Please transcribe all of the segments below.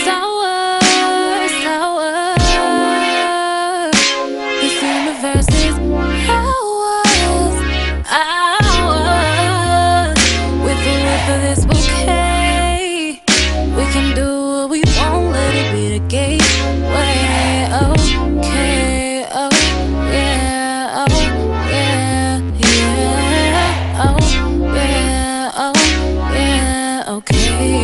sour, sour. This universe is ours, ours. With the whip of this bouquet, we can do what we want, let it be the gateway. Okay, oh yeah, oh yeah, yeah, oh yeah, oh yeah, okay.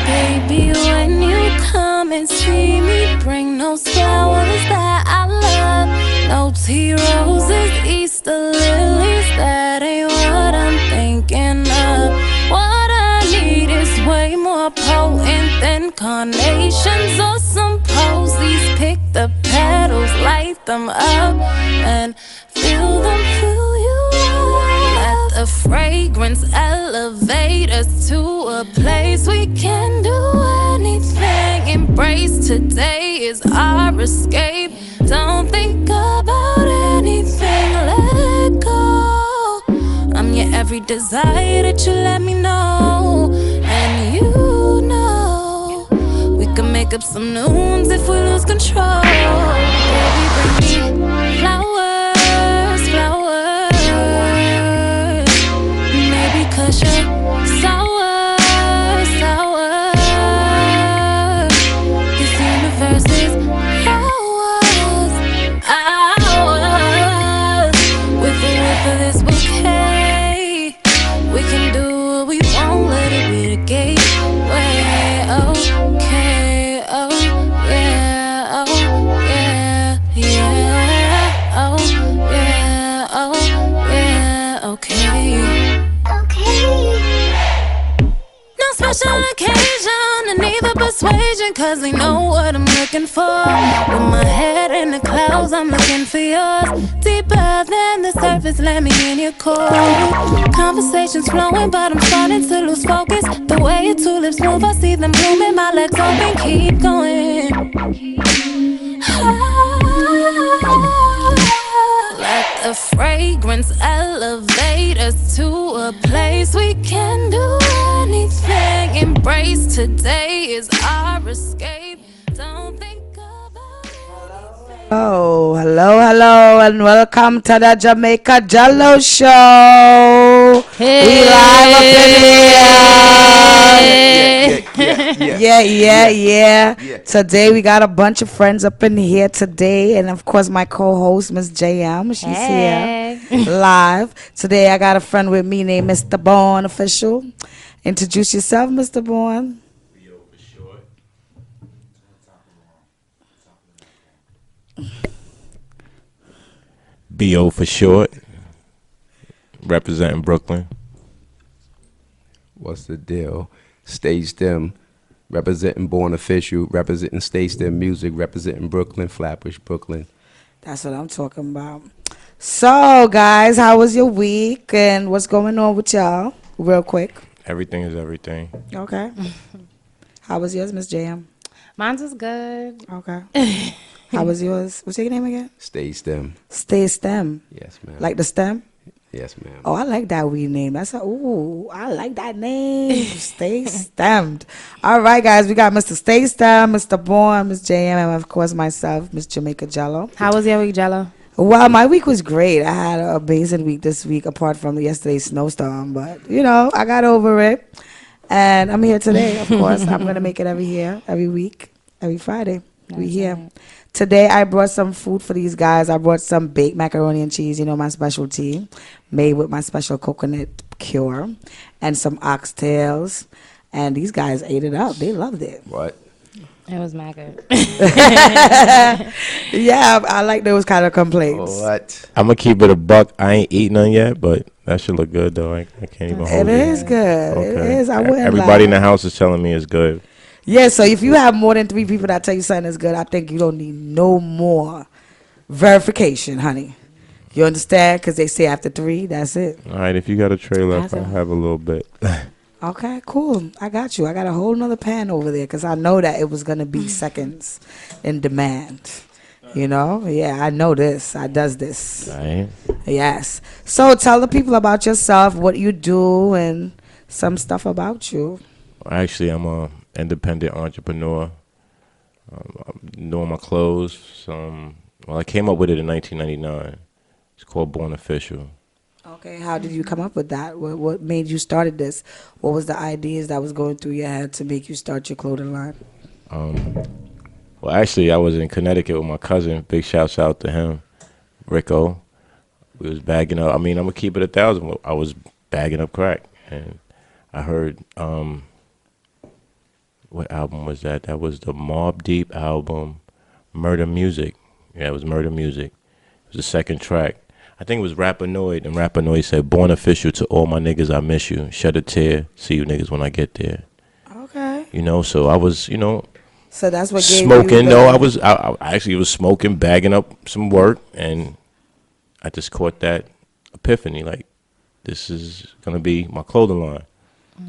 Baby, when you come and see me, bring those flowers that I love. No tea roses, Easter lilies, that ain't what I'm thinking of. What I need is way more potent than carnations or some posies. Pick the petals, light them up, and feel them fill you up. Let the fragrance elevate us to a place we can do anything. Embrace today is our escape. Don't think about anything, let go. I'm your every desire that you let me know. And you know we can make up some new ones if we lose control. Baby, bring me flowers, flowers. Maybe 'cause you're sour, sour. This universe is ours, ours. With the whip of this bouquet, we can do what we want, let it be the gateway. Okay, oh yeah, oh yeah, yeah, oh yeah, oh yeah, okay. No special occasion and neither persuasion, 'cause we know what I'm looking for. With my head in the clouds, I'm looking for yours. Deeper than the surface, let me in your core. Conversations flowing, but I'm starting to lose focus. The way your tulips move, I see them blooming. My legs open, keep going. Let the fragrance elevate us to a place we can do anything. Embrace today is our escape. Don't think about anything. Oh, hello, and welcome to the Jamaica Jello Show. Hey. We live up in here. Yeah. Today we got a bunch of friends up in here today, and of course my co-host Miss JM. She's here live today. I got a friend with me named Mr. Born Official. Introduce yourself, Mr. Born. B.O. for short, representing Brooklyn. What's the deal? Stage Them, representing Born Official, representing Stage Them Music, representing Brooklyn, Flatbush, Brooklyn. That's what I'm talking about. So, guys, how was your week and what's going on with y'all? Real quick. Everything is everything. Okay. How was yours, Miss JM? Mine was good. Okay. How was yours? What's your name again? Stage Them. Stay STEM. Yes, ma'am. Like the stem? Yes, ma'am. Oh, I like that weed name. I like that name. Stay stemmed. All right, guys, we got Mr. Stay Stem, Mr. Born, Miss JM, and of course myself, Miss Jamaica Jello. How was your week, Jello? Well, my week was great. I had an amazing week this week, apart from yesterday's snowstorm. But, I got over it. And I'm here today, of course. I'm going to make it every week, every Friday. We here. Right. Today, I brought some food for these guys. I brought some baked macaroni and cheese, my specialty, made with my special coconut cure, and some oxtails. And these guys ate it up. They loved it. What? It was mad good. Yeah, I like those kind of complaints. What? I'm going to keep it a buck. I ain't eaten none yet, but that should look good, though. I can't even hold it. It is good. Okay. It is. I wouldn't Everybody lie. in the house is telling me it's good. Yeah, so if you have more than 3 people that tell you something is good, I think you don't need no more verification, honey. You understand? Because they say after 3, that's it. All right, if you got a tray left, I'll have a little bit. Okay, cool. I got you. I got a whole nother pan over there because I know that it was going to be seconds in demand. Yeah, I know this. I does this. Right. Yes. So tell the people about yourself, what you do, and some stuff about you. Actually, I'm a independent entrepreneur. I'm doing my clothes. Well, I came up with it in 1999. It's called Born Official. Okay, how did you come up with that? What made you started this? What was the ideas that was going through your head to make you start your clothing line? Well, actually, I was in Connecticut with my cousin. Big shouts out to him, Rico. We was bagging up. I mean, I'm gonna keep it 1,000. I was bagging up crack, and I heard what album was that? That was the Mobb Deep album, Murder Music. Yeah, it was Murder Music. It was the second track. I think it was Rapanoid, and Rapanoid said, "Born Official to all my niggas, I miss you. Shed a tear, see you niggas when I get there." Okay. You know, so I was, So that's what gave smoking. you No, I actually was smoking, bagging up some work, and I just caught that epiphany. Like, this is gonna be my clothing line.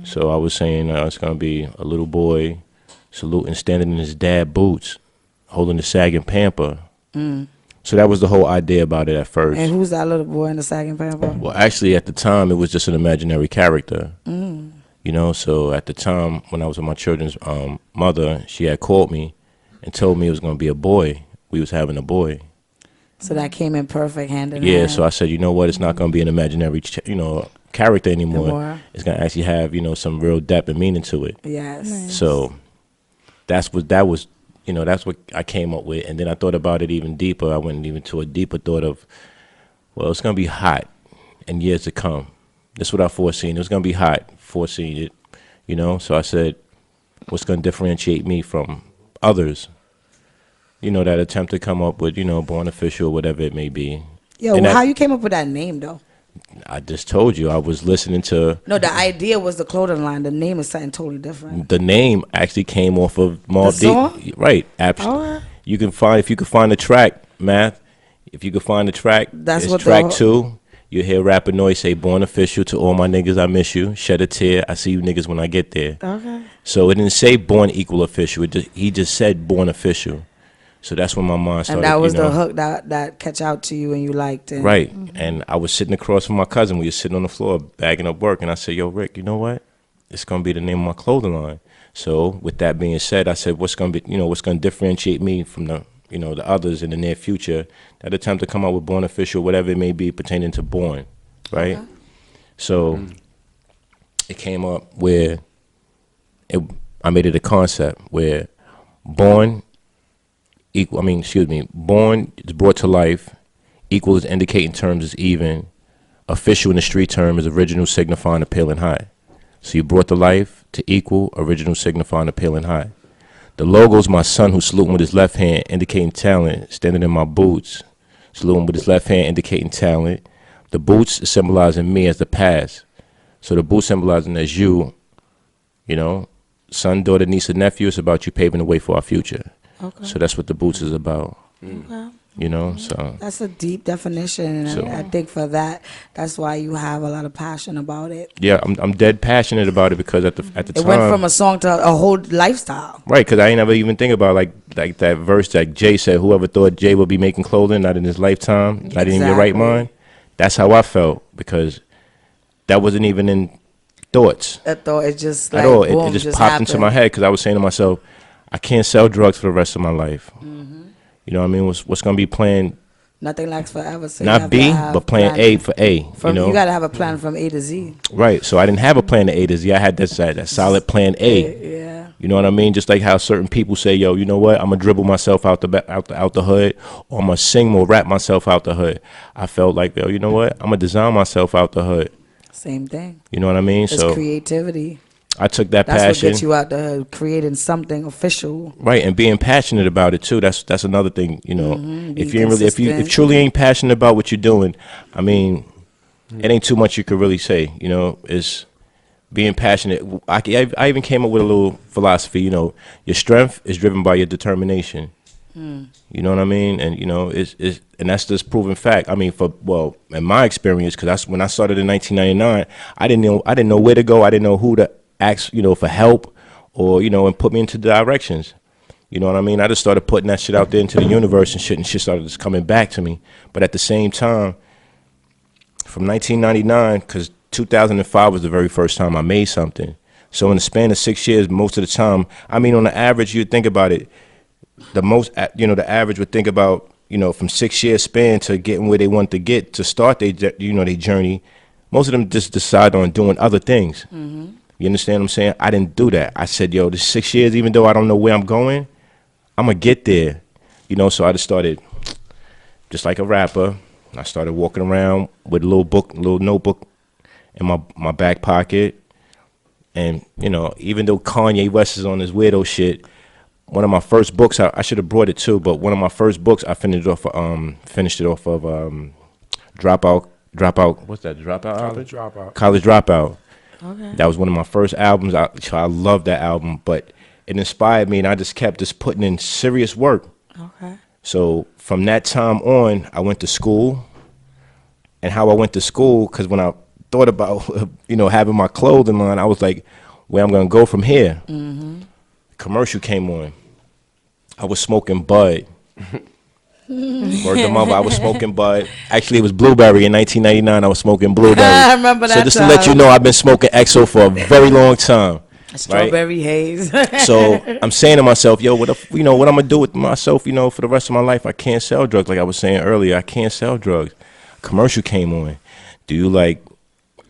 So I was saying it's gonna be a little boy saluting, standing in his dad boots, holding the sagging pamper. So that was the whole idea about it at first. And who's that little boy in the sagging pamper? Well, actually, at the time, it was just an imaginary character. You know, so at the time, when I was with my children's mother, she had called me and told me it was going to be a boy. We was having a boy. So that came in perfect hand in hand. Yeah, so I said, you know what? It's not going to be an imaginary, character anymore. Anymore. It's going to actually have, some real depth and meaning to it. Yes. Nice. So that's what I came up with. And then I thought about it even deeper. I went even to a deeper thought of, well, it's going to be hot in years to come. That's what I foreseen. It was going to be hot, foreseen it, So I said, what's going to differentiate me from others, that attempt to come up with, Born Official, whatever it may be. Yo, how you came up with that name, though? I just told you. I was listening to... No, the idea was the clothing line. The name is something totally different. The name actually came off of Mobb Deep. Right. Absolutely. Right. If you could find the track, Math, if you could find the track, That's what track 2. You hear Rapanoid say, "Born Official to all my niggas, I miss you. Shed a tear, I see you niggas when I get there." Okay. So it didn't say Born equal official. He just said Born Official. So that's when my mind started. And that was the hook that catch out to you and you liked it. Right. And I was sitting across from my cousin. We were sitting on the floor bagging up work. And I said, "Yo, Rick, you know what? It's going to be the name of my clothing line." So with that being said, I said, what's going to differentiate me from the others in the near future that attempt to come up with Born Official, whatever it may be pertaining to Born, right? Okay. So it came up where I made it a concept where Born is brought to life, equal is indicating terms is even, official in the street term is original signifying appealing high. So you brought to life to equal, original signifying appealing high. The logo's my son who's saluting with his left hand, indicating talent, standing in my boots, saluting with his left hand, indicating talent. The boots is symbolizing me as the past. So the boots symbolizing as you, son, daughter, niece, and nephew. It's about you paving the way for our future. Okay. So that's what the boots is about. Okay. So that's a deep definition, and I think for that's why you have a lot of passion about it. Yeah, I'm dead passionate about it because at the time it went from a song to a whole lifestyle. Right, because I ain't never even think about like that verse that Jay said. Whoever thought Jay would be making clothing, not in his lifetime, not in your right mind. That's how I felt because that wasn't even in thoughts. That thought it just at all. Boom, it just popped happened into my head because I was saying to myself, I can't sell drugs for the rest of my life. You know what I mean? What's going to be plan? Nothing lasts forever. So not B, but plan A for A. You got to have a plan from A to Z. Right. So I didn't have a plan to A to Z. I had that solid plan A. Yeah. You know what I mean? Just like how certain people say, yo, you know what? I'm going to dribble myself out the hood, or I'm going to sing or rap myself out the hood. I felt like, yo, you know what? I'm going to design myself out the hood. Same thing. You know what I mean? It's creativity. I took that passion. That's what gets you out there creating something official. Right, and being passionate about it too. That's another thing, If you truly ain't passionate about what you're doing, I mean, it ain't too much you could really say. Is being passionate. I even came up with a little philosophy. Your strength is driven by your determination. You know what I mean? And and that's just proven fact. I mean, in my experience, because when I started in 1999, I didn't know where to go. I didn't know who to ask, for help or, and put me into directions. You know what I mean? I just started putting that shit out there into the universe and shit started just coming back to me. But at the same time, from 1999, because 2005 was the very first time I made something. So in the span of 6 years, most of the time, I mean, on the average, you think about it, the average would think about, from 6 years span to getting where they want to get to start their journey. Most of them just decide on doing other things. Mm-hmm. You understand what I'm saying? I didn't do that. I said, yo, this 6 years, even though I don't know where I'm going, I'm going to get there. So I just started, just like a rapper, I started walking around with a little notebook in my back pocket. And, even though Kanye West is on this weirdo shit, one of my first books, I should have brought it too, but one of my first books, I finished it off of Dropout. What's that? Dropout? College Dropout. Okay. That was one of my first albums. I love that album, but it inspired me, and I just kept putting in serious work. Okay. So from that time on, I went to school, and how I went to school, because when I thought about, having my clothing line, I was like, where I'm going to go from here. Mm-hmm. Commercial came on. I was smoking bud. Word to mother, I was smoking bud. Actually, it was blueberry in 1999. I was smoking blueberry. I remember that. So just to let you know, I've been smoking XO for a very long time. Strawberry haze. So I'm saying to myself, yo, what I'm gonna do with myself, for the rest of my life? I can't sell drugs, like I was saying earlier. I can't sell drugs. Commercial came on. Do you like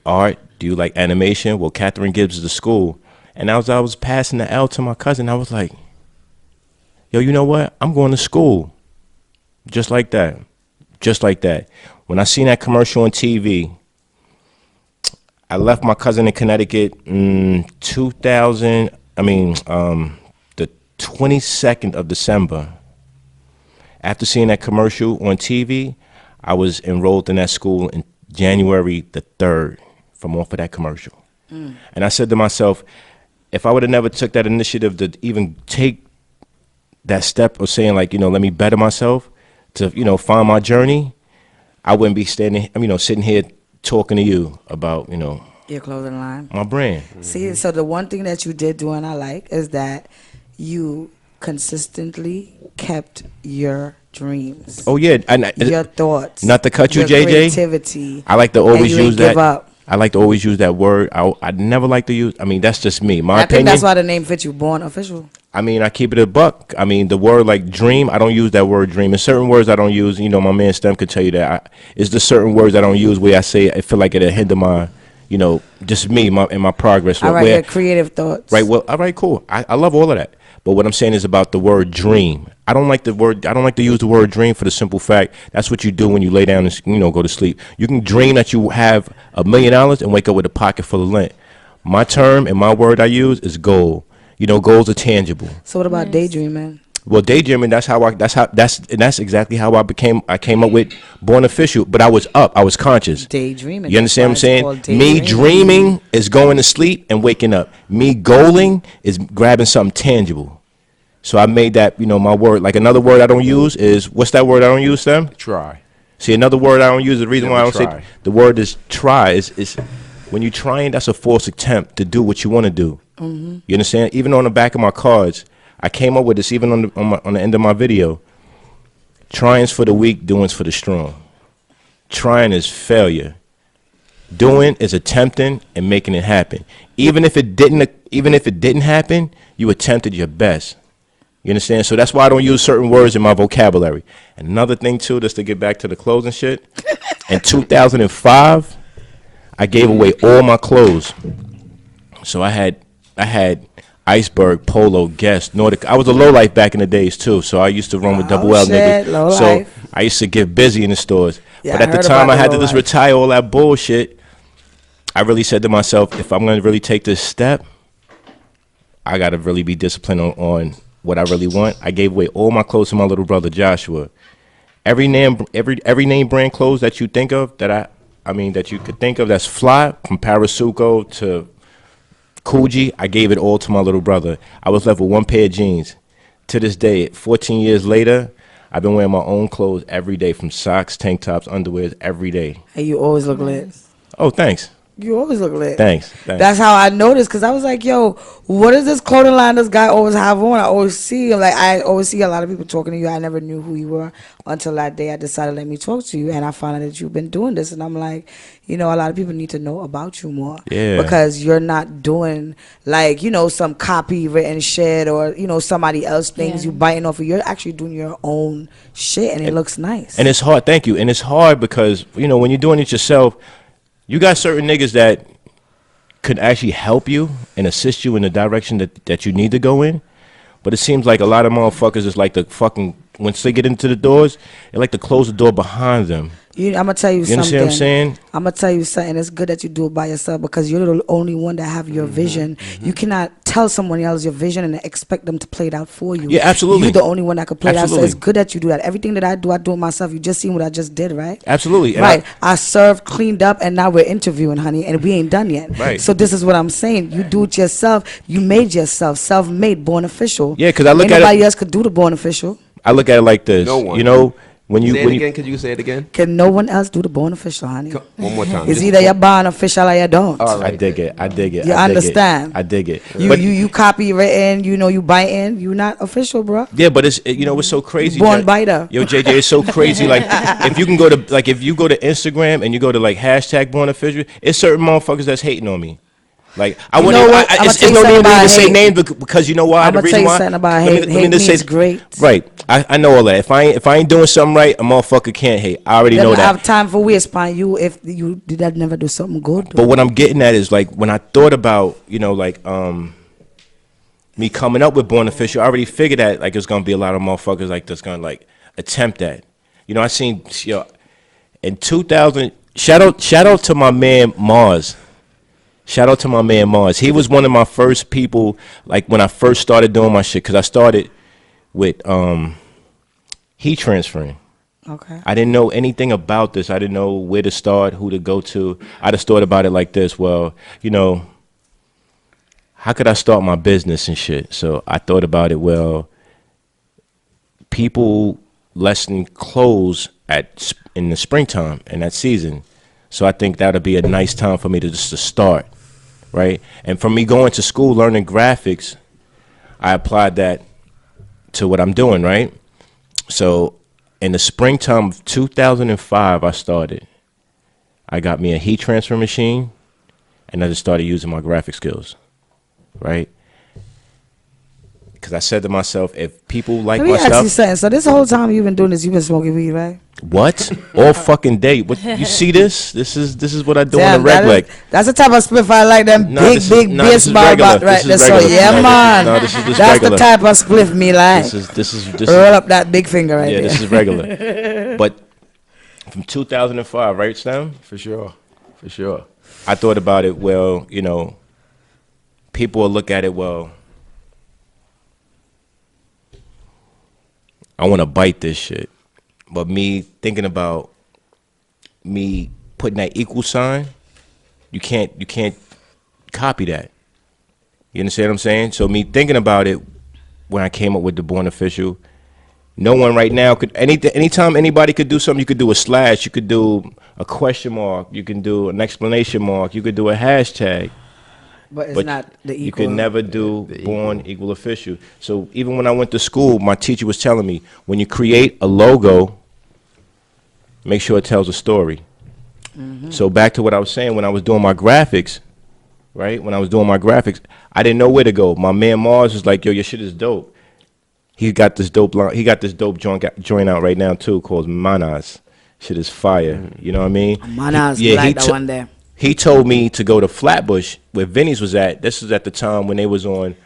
art? Do you like animation? Well, Catherine Gibbs is the school. And as I was passing the L to my cousin, I was like, yo, you know what? I'm going to school. Just like that. Just like that. When I seen that commercial on TV, I left my cousin in Connecticut in the 22nd of December. After seeing that commercial on TV, I was enrolled in that school in January the 3rd from off of that commercial. Mm. And I said to myself, if I would have never took that initiative to even take that step of saying, like, let me better myself to, find my journey, I wouldn't be sitting here talking to you about, your clothing line, my brand. See, so the one thing that you did do and I like is that you consistently kept your dreams. Oh yeah, your thoughts. Not to cut you, your JJ. Creativity. I like to always use that. Give up. I like to always use that word. I never like to use. I mean, that's just me. My opinion. I think that's why the name fits you. Born Official. I mean, I keep it a buck. I mean, the word like dream, I don't use that word dream. And certain words I don't use. My man Stem could tell you that. It's the certain words I don't use where I say I feel like it'll hinder my, just me in my progress. All right, your creative thoughts. Right. Well, all right, cool. I love all of that. But what I'm saying is about the word dream. I don't like to use the word dream for the simple fact that's what you do when you lay down and go to sleep. You can dream that you have $1 million and wake up with a pocket full of lint. My term and my word I use is goal. Goals are tangible. So what about daydreaming? Well, daydreaming, that's exactly how I came up with Born Official, but I was up, I was conscious. Daydreaming. You understand what I'm saying? Me dreaming is going to sleep and waking up. Me goaling is grabbing something tangible. So I made that, my word. Like another word I don't use is, what's that word I don't use, Sam? Try. See, another word I don't use, the reason why I don't say the word is try is when you're trying, that's a false attempt to do what you want to do. Mm-hmm. You understand? Even on the back of my cards, I came up with this even on the end of my video. Trying's for the weak, doing's for the strong. Trying is failure. Doing is attempting and making it happen. Even if it didn't happen, you attempted your best. You understand? So that's why I don't use certain words in my vocabulary. And another thing too, just to get back to the clothes and shit. In 2005, I gave away all my clothes. So I had Iceberg, Polo, Guess, Nordic. I was a lowlife back in the days too, so I used to run with double L niggas. So I used to get busy in the stores. Yeah, but at the time I had to just retire all that bullshit. I really said to myself, if I'm going to really take this step, I got to really be disciplined on what I really want. I gave away all my clothes to my little brother Joshua. Every name brand clothes that you think of that you could think of that's fly, from Parasuco to Coogee, I gave it all to my little brother. I was left with one pair of jeans. To this day, 14 years later, I've been wearing my own clothes every day, from socks, tank tops, underwears, every day. Hey, you always look lit. Oh, thanks. You always look lit. Thanks. That's how I noticed, because I was like, yo, what is this clothing line this guy always have on? I always see him. Like, I always see a lot of people talking to you. I never knew who you were until that day I decided to let me talk to you. And I found out that you've been doing this. And I'm like, you know, a lot of people need to know about you more. Yeah. Because you're not doing, like, you know, some copywritten shit or, you know, somebody else things you biting off of. You're actually doing your own shit, and it looks nice. And it's hard. Thank you. And it's hard because, you know, when you're doing it yourself, you got certain niggas that could actually help you and assist you in the direction that you need to go in. But it seems like a lot of motherfuckers is like the fucking, once they get into the doors, they like to close the door behind them. I'm going to tell you something. You understand what I'm saying? I'm going to tell you something. It's good that you do it by yourself, because you're the only one that have your vision. You cannot tell someone else your vision and expect them to play it out for you. Yeah, absolutely. You're the only one that could play it out. So Absolutely. it's good that you do that. Everything that I do it myself. You just seen what I just did, right? Absolutely. And Right. I served, cleaned up, and now we're interviewing, honey, and we ain't done yet. Right. So this is what I'm saying. You do it yourself. You made yourself. Self-made, born official. Yeah, 'cause I look ain't at it- nobody else could do the born official. I look at it like this. No one. You know, when you Say it when again. you Could you say it again? Can no one else do the born official, honey? One more time. It's Just- either you're born official or you don't. All I right. dig it. I dig it. You I dig understand? It. I dig it. You But- you copywritten, you know, you biting, you not official, bro. Yeah, but it's you know it's so crazy. Born biter. Yo, JJ, it's so crazy. Like if you can go to if you go to Instagram and you go to like hashtag born official, it's certain motherfuckers that's hating on me. Like I You wouldn't. know Even, what? I'ma it's tell you no something need to about even say hate. names because you know why. I'ma The reason tell you why. something about Let me- hate. let me Hate just means great. Right. I know all that. If I ain't doing something right, a motherfucker can't hate. I already They know don't that. have time for waste on you if you did that never do something good. But what I'm getting at is like when I thought about, you know, like me coming up with Born Official, I already figured that like it's gonna be a lot of motherfuckers like that's gonna like attempt that. You know, I seen in 2000. Shout out to my man Mars. Shout out to my man Mars. He was one of my first people like when I first started doing my shit, because I started with heat transferring. Okay. I didn't know anything about this. I didn't know where to start, who to go to. I just thought about it like this. Well, you know, how could I start my business and shit? So I thought about it. Well, people lessen clothes in the springtime and that season. So I think that would be a nice time for me to just to start, right? And from me going to school learning graphics, I applied that to what I'm doing, right? So in the springtime of 2005, I started. I got me a heat transfer machine, and I just started using my graphic skills, right? Because I said to myself, if people like Let me my ask you stuff, something. So this whole time you've been doing this, you've been smoking weed, right? what? All fucking day. What you see this? This is what I do on Damn, a regular. that's the type of spliff I like. Them Nah, big, this is- big nah, bass this is bar, regular. right? This is So regular. yeah, No, man. this is That's regular. the type of spliff me like. This is Roll up that big finger right yeah, there. this is regular. But from 2005, right, Stem? For sure. For sure. I thought about it. Well, you know, people will look at it. Well, I want to bite this shit, but me thinking about me putting that equal sign, you can't copy that. You understand what I'm saying? So me thinking about it when I came up with the Born Official, no one right now could anytime anybody could do something. You could do a slash, you could do a question mark, you can do an exclamation mark, you could do a hashtag. But it's But not the equal. you could never do The Born Equal Official. So even when I went to school, my teacher was telling me, when you create a logo, make sure it tells a story. So back to what I was saying, when I was doing my graphics, right? When I was doing my graphics, I didn't know where to go. My man Mars was like, yo, your shit is dope. He got this dope joint out right now too called Manas. Shit is fire. You know what I mean? Manas, He- yeah, like he that took- one there. He told me to go to Flatbush, where Vinny's was at. This was at the time when they was on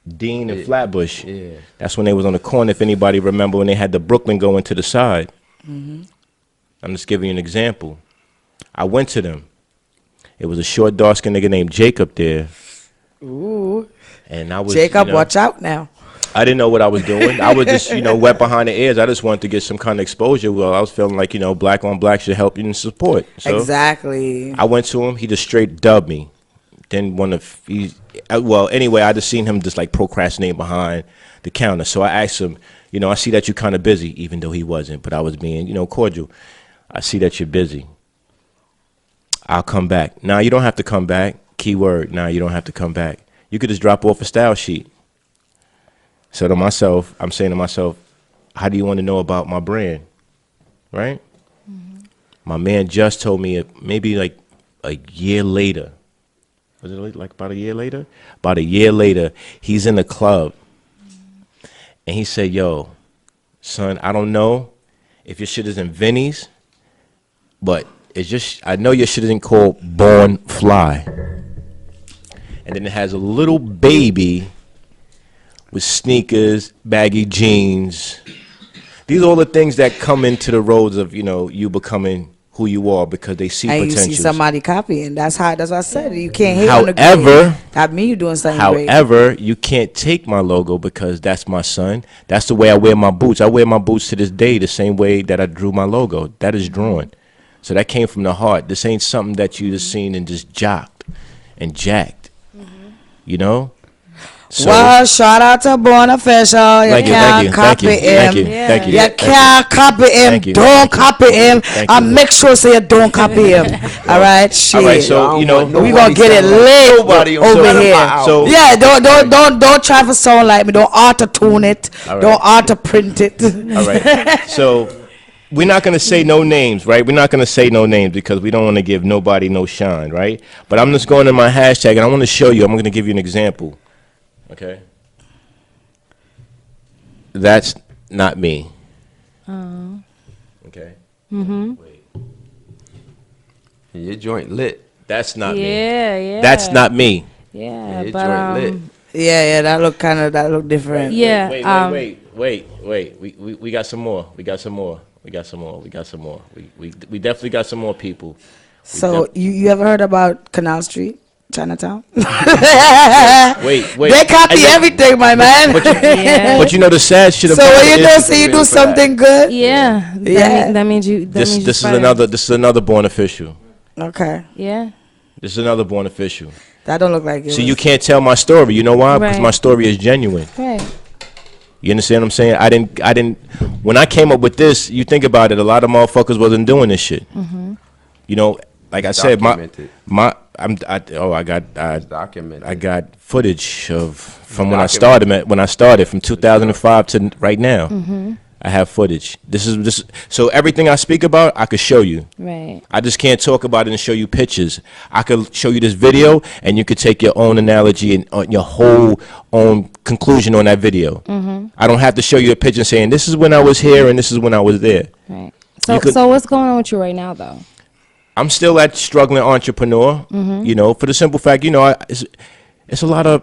Dean and Flatbush. Yeah. That's when they was on the corner, if anybody remember, when they had the Brooklyn going to the side. I'm just giving you an example. I went to them. It was a short, dark-skinned nigga named Jacob there. Ooh. And I was, Jacob, you know, watch out now. I didn't know what I was doing. I was just, wet behind the ears. I just wanted to get some kind of exposure. Well, I was feeling like, black on black should help you and support. So Exactly. I went to him. He just straight dubbed me. Then anyway, I just seen him just like procrastinate behind the counter. So I asked him, I see that you're kind of busy, even though he wasn't, but I was being, cordial. I see that you're busy. I'll come back. Now you don't have to come back. Keyword. Now you don't have to come back. You could just drop off a style sheet. So to myself, I'm saying to myself, how do you want to know about my brand? Right? My man just told me maybe like a year later. Was it like about a year later? About a year later, he's in the club. And he said, yo, son, I don't know if your shit is in Vinny's, but it's just, I know your shit isn't called Born Fly. And then it has a little baby with sneakers, baggy jeans. These are all the things that come into the roads of, you becoming who you are because they see potential. And you see somebody copying. That's what I said. You can't hate on the great. That mean you doing something great. However, you can't take my logo because that's my son. That's the way I wear my boots. I wear my boots to this day the same way that I drew my logo. That is drawn. So that came from the heart. This ain't something that you just seen and just jocked and jacked. You know? So, well, shout out to Born Official. You can't copy him. Thank you. You can't copy him. Don't copy him. I make sure say you don't copy him. All right, shit. All right, so we gonna get it lit over here. So yeah, don't try to sound like me. Don't auto tune it. Right. Don't auto print it. All right. So we're not gonna say no names, right? We're not gonna say no names because we don't want to give nobody no shine, right? But I'm just going to my hashtag and I want to show you. I'm gonna give you an example. Okay. That's not me. Oh. Okay. Wait. Your joint lit. That's not me. Yeah. That's not me. Yeah, your but joint lit. Yeah, that look different. Yeah. Wait. We got some more. We definitely got some more people. So you ever heard about Canal Street? Chinatown. Wait. They copy everything, my man. But you know the sad shit about it. So when you say you do something good. Yeah. That means you. This is another Born Official. Okay. Yeah. This is another Born Official. That don't look like yours. So you can't tell my story. You know why? Because my story is genuine. Right. You understand what I'm saying? I didn't. When I came up with this, you think about it. A lot of motherfuckers wasn't doing this shit. You know, like I said, I got footage from when I started from 2005 to right now. I have footage. This is so everything I speak about, I could show you. Right. I just can't talk about it and show you pictures. I could show you this video, and you could take your own analogy and your whole own conclusion on that video. I don't have to show you a picture saying this is when I was here and this is when I was there. Right. So what's going on with you right now, though? I'm still that struggling entrepreneur. You know, for the simple fact, it's a lot of.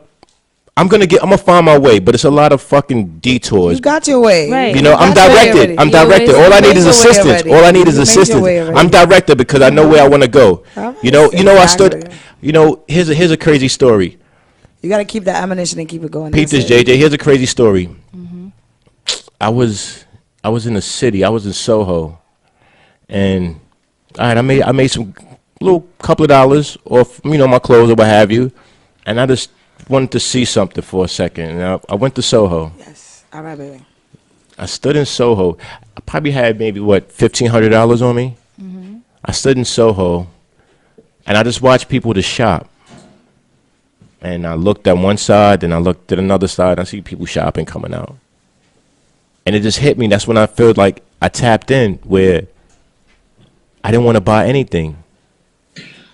I'm gonna find my way, but it's a lot of fucking detours. You got your way, right? You know, I'm directed. All I need is assistance. I'm directed because I know where I want to go. You know, I stood. You know, here's a crazy story. You gotta keep that ammunition and keep it going. Peep this, JJ. Here's a crazy story. I was in the city. I was in Soho, and all right, I made some little couple of dollars off, my clothes or what have you, and I just wanted to see something for a second. And I went to Soho. Yes. All right, baby. I stood in Soho. I probably had maybe $1,500 on me. I stood in Soho, and I just watched people to shop. And I looked at one side, then I looked at another side. And I see people shopping coming out, and it just hit me. That's when I felt like I tapped in where I didn't want to buy anything.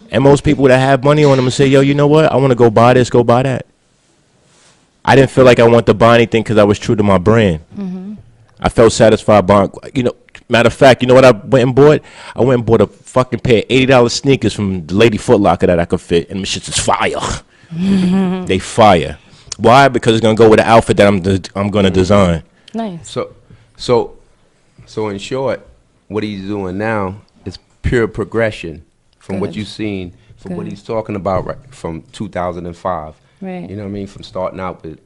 And most people that have money on them and say, yo, you know what? I want to go buy this, go buy that. I didn't feel like I wanted to buy anything because I was true to my brand. I felt satisfied buying, matter of fact, you know what I went and bought? I went and bought a fucking pair of $80 sneakers from the Lady Foot Locker that I could fit, and my shit is fire. They fire. Why? Because it's going to go with the outfit that I'm going to design. Nice. So in short, what he's doing now is pure progression from what you've seen, from what he's talking about from 2005. Right. You know what I mean? From starting out with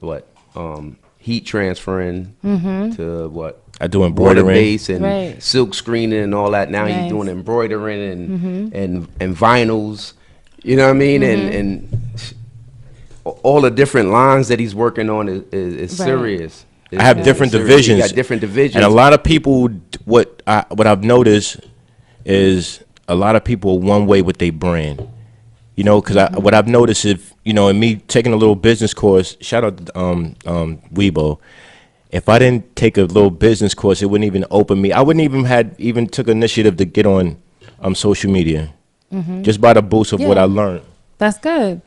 heat transferring to what? I do embroidering. Water base and silk screening and all that. Now he's doing embroidering and vinyls. You know what I mean? And all the different lines that he's working on is serious. I have different divisions. You got different divisions. And a lot of people, what I've noticed is a lot of people are one way with their brand. You know, because what I've noticed, if you know, in me taking a little business course, shout out to Weibo. If I didn't take a little business course, it wouldn't even open me. I wouldn't even took initiative to get on social media, just by the boost of what I learned. That's good.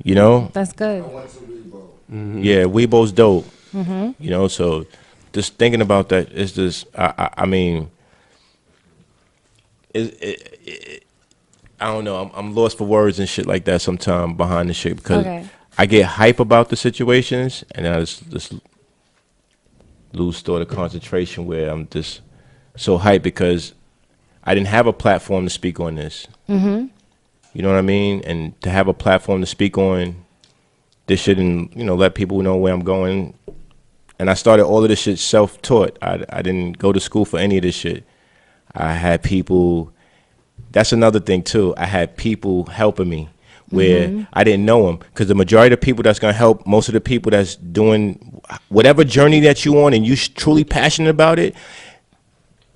You know, that's good. I went to Weibo. Yeah, Weibo's dope. You know, so just thinking about that is just, I mean, I don't know. I'm lost for words and shit like that sometimes behind the shit because I get hype about the situations and I just lose thought of concentration where I'm just so hyped because I didn't have a platform to speak on this. You know what I mean? And to have a platform to speak on this shit and, you know, let people know where I'm going. And I started all of this shit self-taught. I didn't go to school for any of this shit. I had people... That's another thing, too. I had people helping me where I didn't know them. Because the majority of the people that's going to help, most of the people that's doing whatever journey that you on and you're truly passionate about it,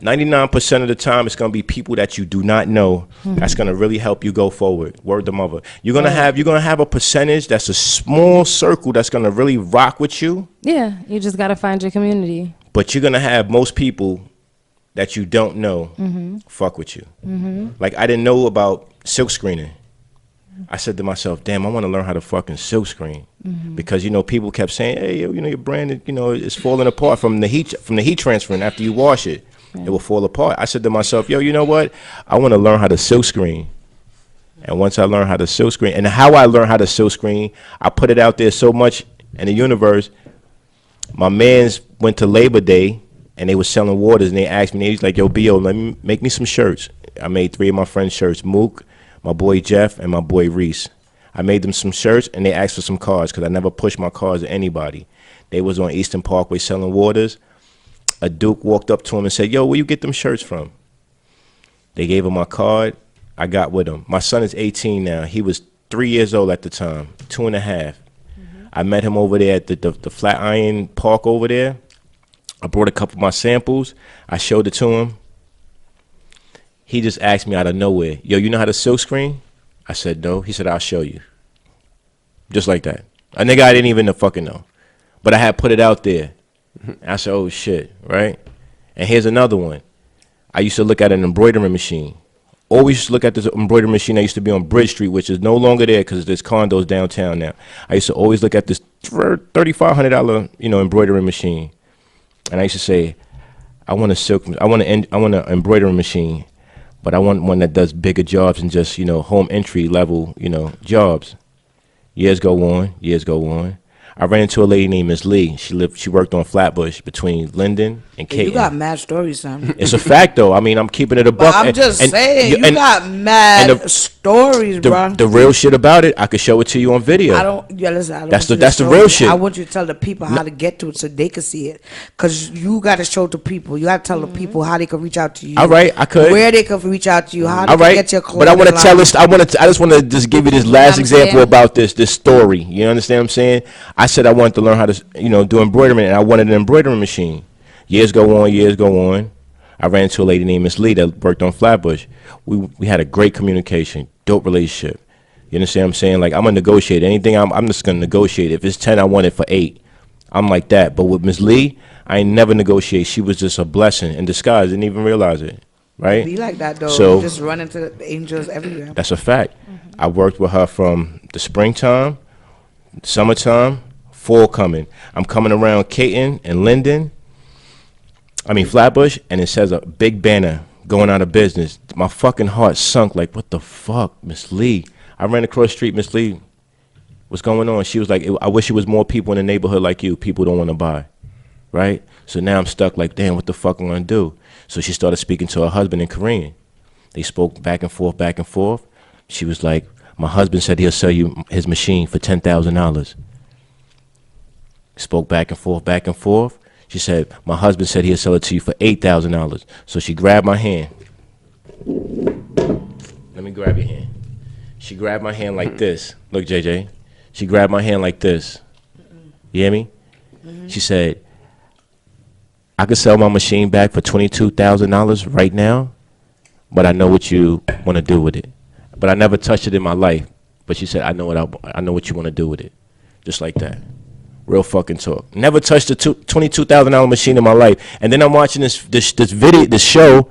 99% of the time it's going to be people that you do not know that's going to really help you go forward. Word to mother. You're going to have a percentage that's a small circle that's going to really rock with you. Yeah, you just got to find your community. But you're going to have most people that you don't know fuck with you. Like, I didn't know about silk screening. I said to myself, damn, I want to learn how to fucking silk screen. Because, you know, people kept saying, hey, you know, your brand, you know, is falling apart from the heat transferring after you wash it. It will fall apart. I said to myself, yo, you know what? I want to learn how to silk screen. And once I learn how to silk screen, and how I learn how to silk screen, I put it out there so much in the universe. My mans went to Labor Day, and they was selling waters, and they asked me, they was like, yo, B.O., let me make me some shirts. I made 3 of my friends' shirts, Mook, my boy Jeff, and my boy Reese. I made them some shirts, and they asked for some cards, because I never pushed my cards to anybody. They was on Eastern Parkway selling waters. A Duke walked up to him and said, yo, where you get them shirts from? They gave him my card. I got with him. My son is 18 now. He was 3 years old at the time, 2.5. I met him over there at the Flatiron Park over there. I brought a couple of my samples. I showed it to him. He just asked me out of nowhere, yo, you know how to silk screen? I said, no. He said, I'll show you. Just like that. A nigga I didn't even fucking know. But I had put it out there. I said, oh, shit, right? And here's another one. I used to look at an embroidery machine. Always used to look at this embroidery machine that used to be on Bridge Street, which is no longer there because there's condos downtown now. I used to always look at this $3,500, you know, embroidery machine. And I used to say, I want an embroidery machine, but I want one that does bigger jobs than just, you know, home entry level, you know, jobs. Years go on. I ran into a lady named Miss Lee. She worked on Flatbush between Linden and Caton. You got mad stories, son. It's a fact, though. I mean, I'm keeping it a buck. I'm just saying, you got mad stories, bro. The real shit about it, I could show it to you on video. Listen, that's the real shit. I want you to tell the people how to get to it so they can see it. Because you got to show the people. You got to tell the people how they can reach out to you. All right, I could. Where they can reach out to you. How they can get your clothes. But I want to tell this. I just want to just give you this last example about this story. You understand what I'm saying? I said I wanted to learn how to, you know, do embroidery, and I wanted an embroidery machine. Years go on. I ran into a lady named Miss Lee that worked on Flatbush. We had a great communication, dope relationship. You understand what I'm saying? Like, I'm going to negotiate. Anything, I'm just going to negotiate. If it's 10, I want it for 8. I'm like that. But with Miss Lee, I ain't never negotiate. She was just a blessing in disguise. Didn't even realize it. Right? Be like that, though. So, you just run into angels everywhere. That's a fact. I worked with her from the springtime, summertime, fall coming. I'm coming around Caton and Linden. Flatbush, and it says a big banner going out of business. My fucking heart sunk like, what the fuck, Miss Lee? I ran across the street, Miss Lee, what's going on? She was like, I wish it was more people in the neighborhood like you. People don't want to buy, right? So now I'm stuck like, damn, what the fuck am I going to do? So she started speaking to her husband in Korean. They spoke back and forth. She was like, my husband said he'll sell you his machine for $10,000. Spoke back and forth. She said, my husband said he'll sell it to you for $8,000. So she grabbed my hand. Let me grab your hand. She grabbed my hand like this. Look, JJ. She grabbed my hand like this. You hear me? She said, I could sell my machine back for $22,000 right now, but I know what you want to do with it. But I never touched it in my life. But she said, I know what you want to do with it. Just like that. Real fucking talk. Never touched a $22,000 machine in my life. And then I'm watching this video, this show,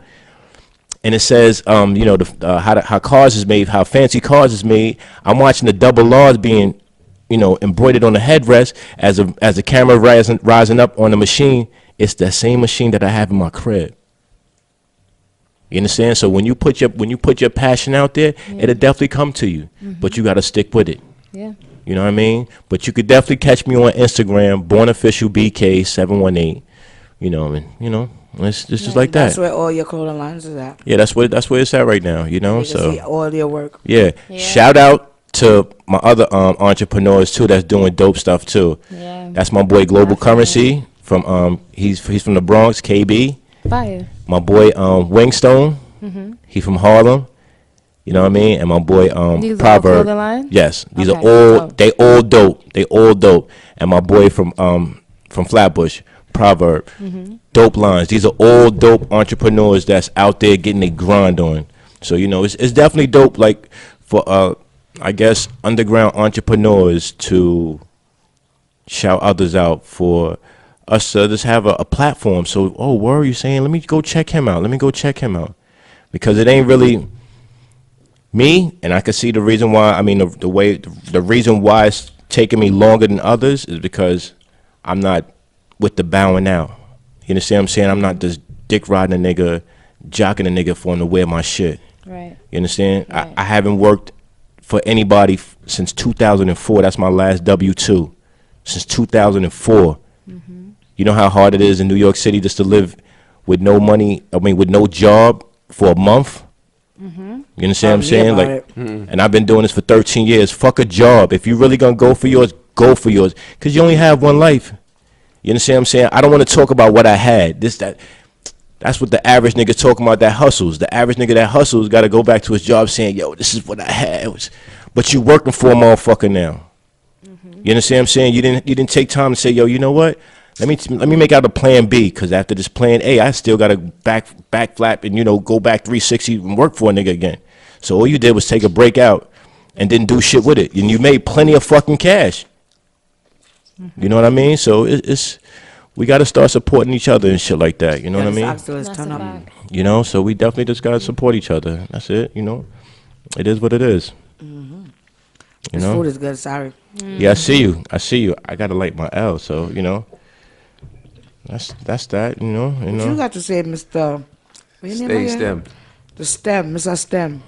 and it says, how cars is made, how fancy cars is made. I'm watching the double R's being, embroidered on the headrest as the camera rising up on the machine. It's that same machine that I have in my crib. You understand? So when you put your passion out there, it'll definitely come to you. But you got to stick with it. Yeah. You know what I mean? But you could definitely catch me on Instagram, BornOfficialBK718. It's just like that. That's where all your clothing lines is at. Yeah, that's where it's at right now. You can see all your work. Yeah. Shout out to my other entrepreneurs too that's doing dope stuff too. Yeah. That's my boy Global Currency from he's from the Bronx, KB. Fire. My boy Wingstone. He from Harlem. You know what I mean? And my boy These Proverb. are line? Yes, these Okay, are all dope. they all dope. They all dope. And my boy from Flatbush, Proverb. Dope lines. These are all dope entrepreneurs that's out there getting their grind on. So it's definitely dope. Like for I guess underground entrepreneurs to shout others out, for us to just have a platform. So what are you saying? Let me go check him out. Because it ain't really me, and I can see the reason why. I mean, the reason why it's taking me longer than others is because I'm not with the bowing out. You understand what I'm saying? I'm not just dick riding a nigga, jocking a nigga for him to wear my shit. Right. You understand? Right. I haven't worked for anybody since 2004. That's my last W-2. Since 2004. You know how hard it is in New York City just to live with no money, with no job for a month? You understand what I'm saying? Like, and I've been doing this for 13 years. Fuck a job. If you really gonna go for yours, go for yours. Because you only have one life. You understand what I'm saying? I don't want to talk about what I had. That's what the average nigga talking about that hustles. The average nigga that hustles got to go back to his job saying, yo, this is what I had. But you working for a motherfucker now. You understand what I'm saying? You didn't take time to say, yo, you know what? Let me make out a plan B, because after this plan A, I still got to back flap and, go back 360 and work for a nigga again. So all you did was take a break out and didn't do shit with it. And you made plenty of fucking cash. You know what I mean? So we got to start supporting each other and shit like that. You know what I mean? That's a fact. So we definitely just got to support each other. That's it. It is what it is. This food is good. Sorry. Yeah, I see you. I got to light my L. So, that's that, What you got to say, Mr. Stay STEM. The STEM, Mr. STEM.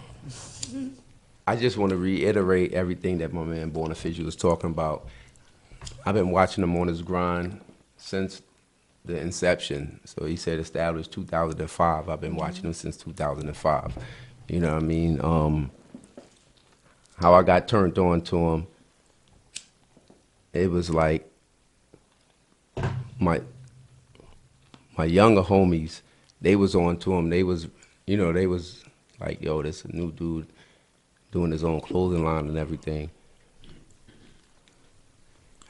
I just want to reiterate everything that my man Born Official was talking about. I've been watching him on his grind since the inception. So he said established 2005. I've been watching him since 2005. You know what I mean? How I got turned on to him, it was like my younger homies, they was on to him. They was like, yo, this a new dude doing his own clothing line and everything.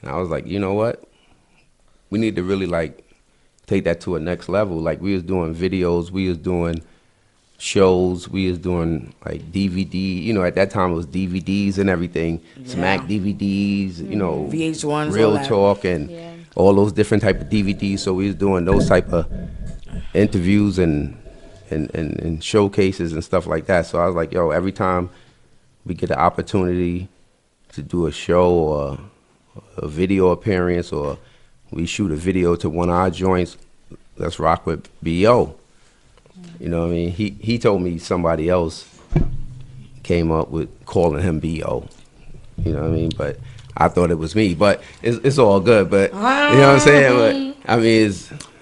And I was like, you know what? We need to really take that to a next level. Like, we was doing videos, we was doing shows, we was doing DVD. At that time it was DVDs and everything. Yeah. Smack DVDs, VH1s, Real Talk, and all those different type of DVDs. So we was doing those type of interviews and showcases and stuff like that. So I was like, yo, every time we get an opportunity to do a show or a video appearance, or we shoot a video to one of our joints, let's rock with B.O. You know what I mean? He told me somebody else came up with calling him B.O. You know what I mean? But I thought it was me. But it's all good. But you know what I'm saying? But I mean,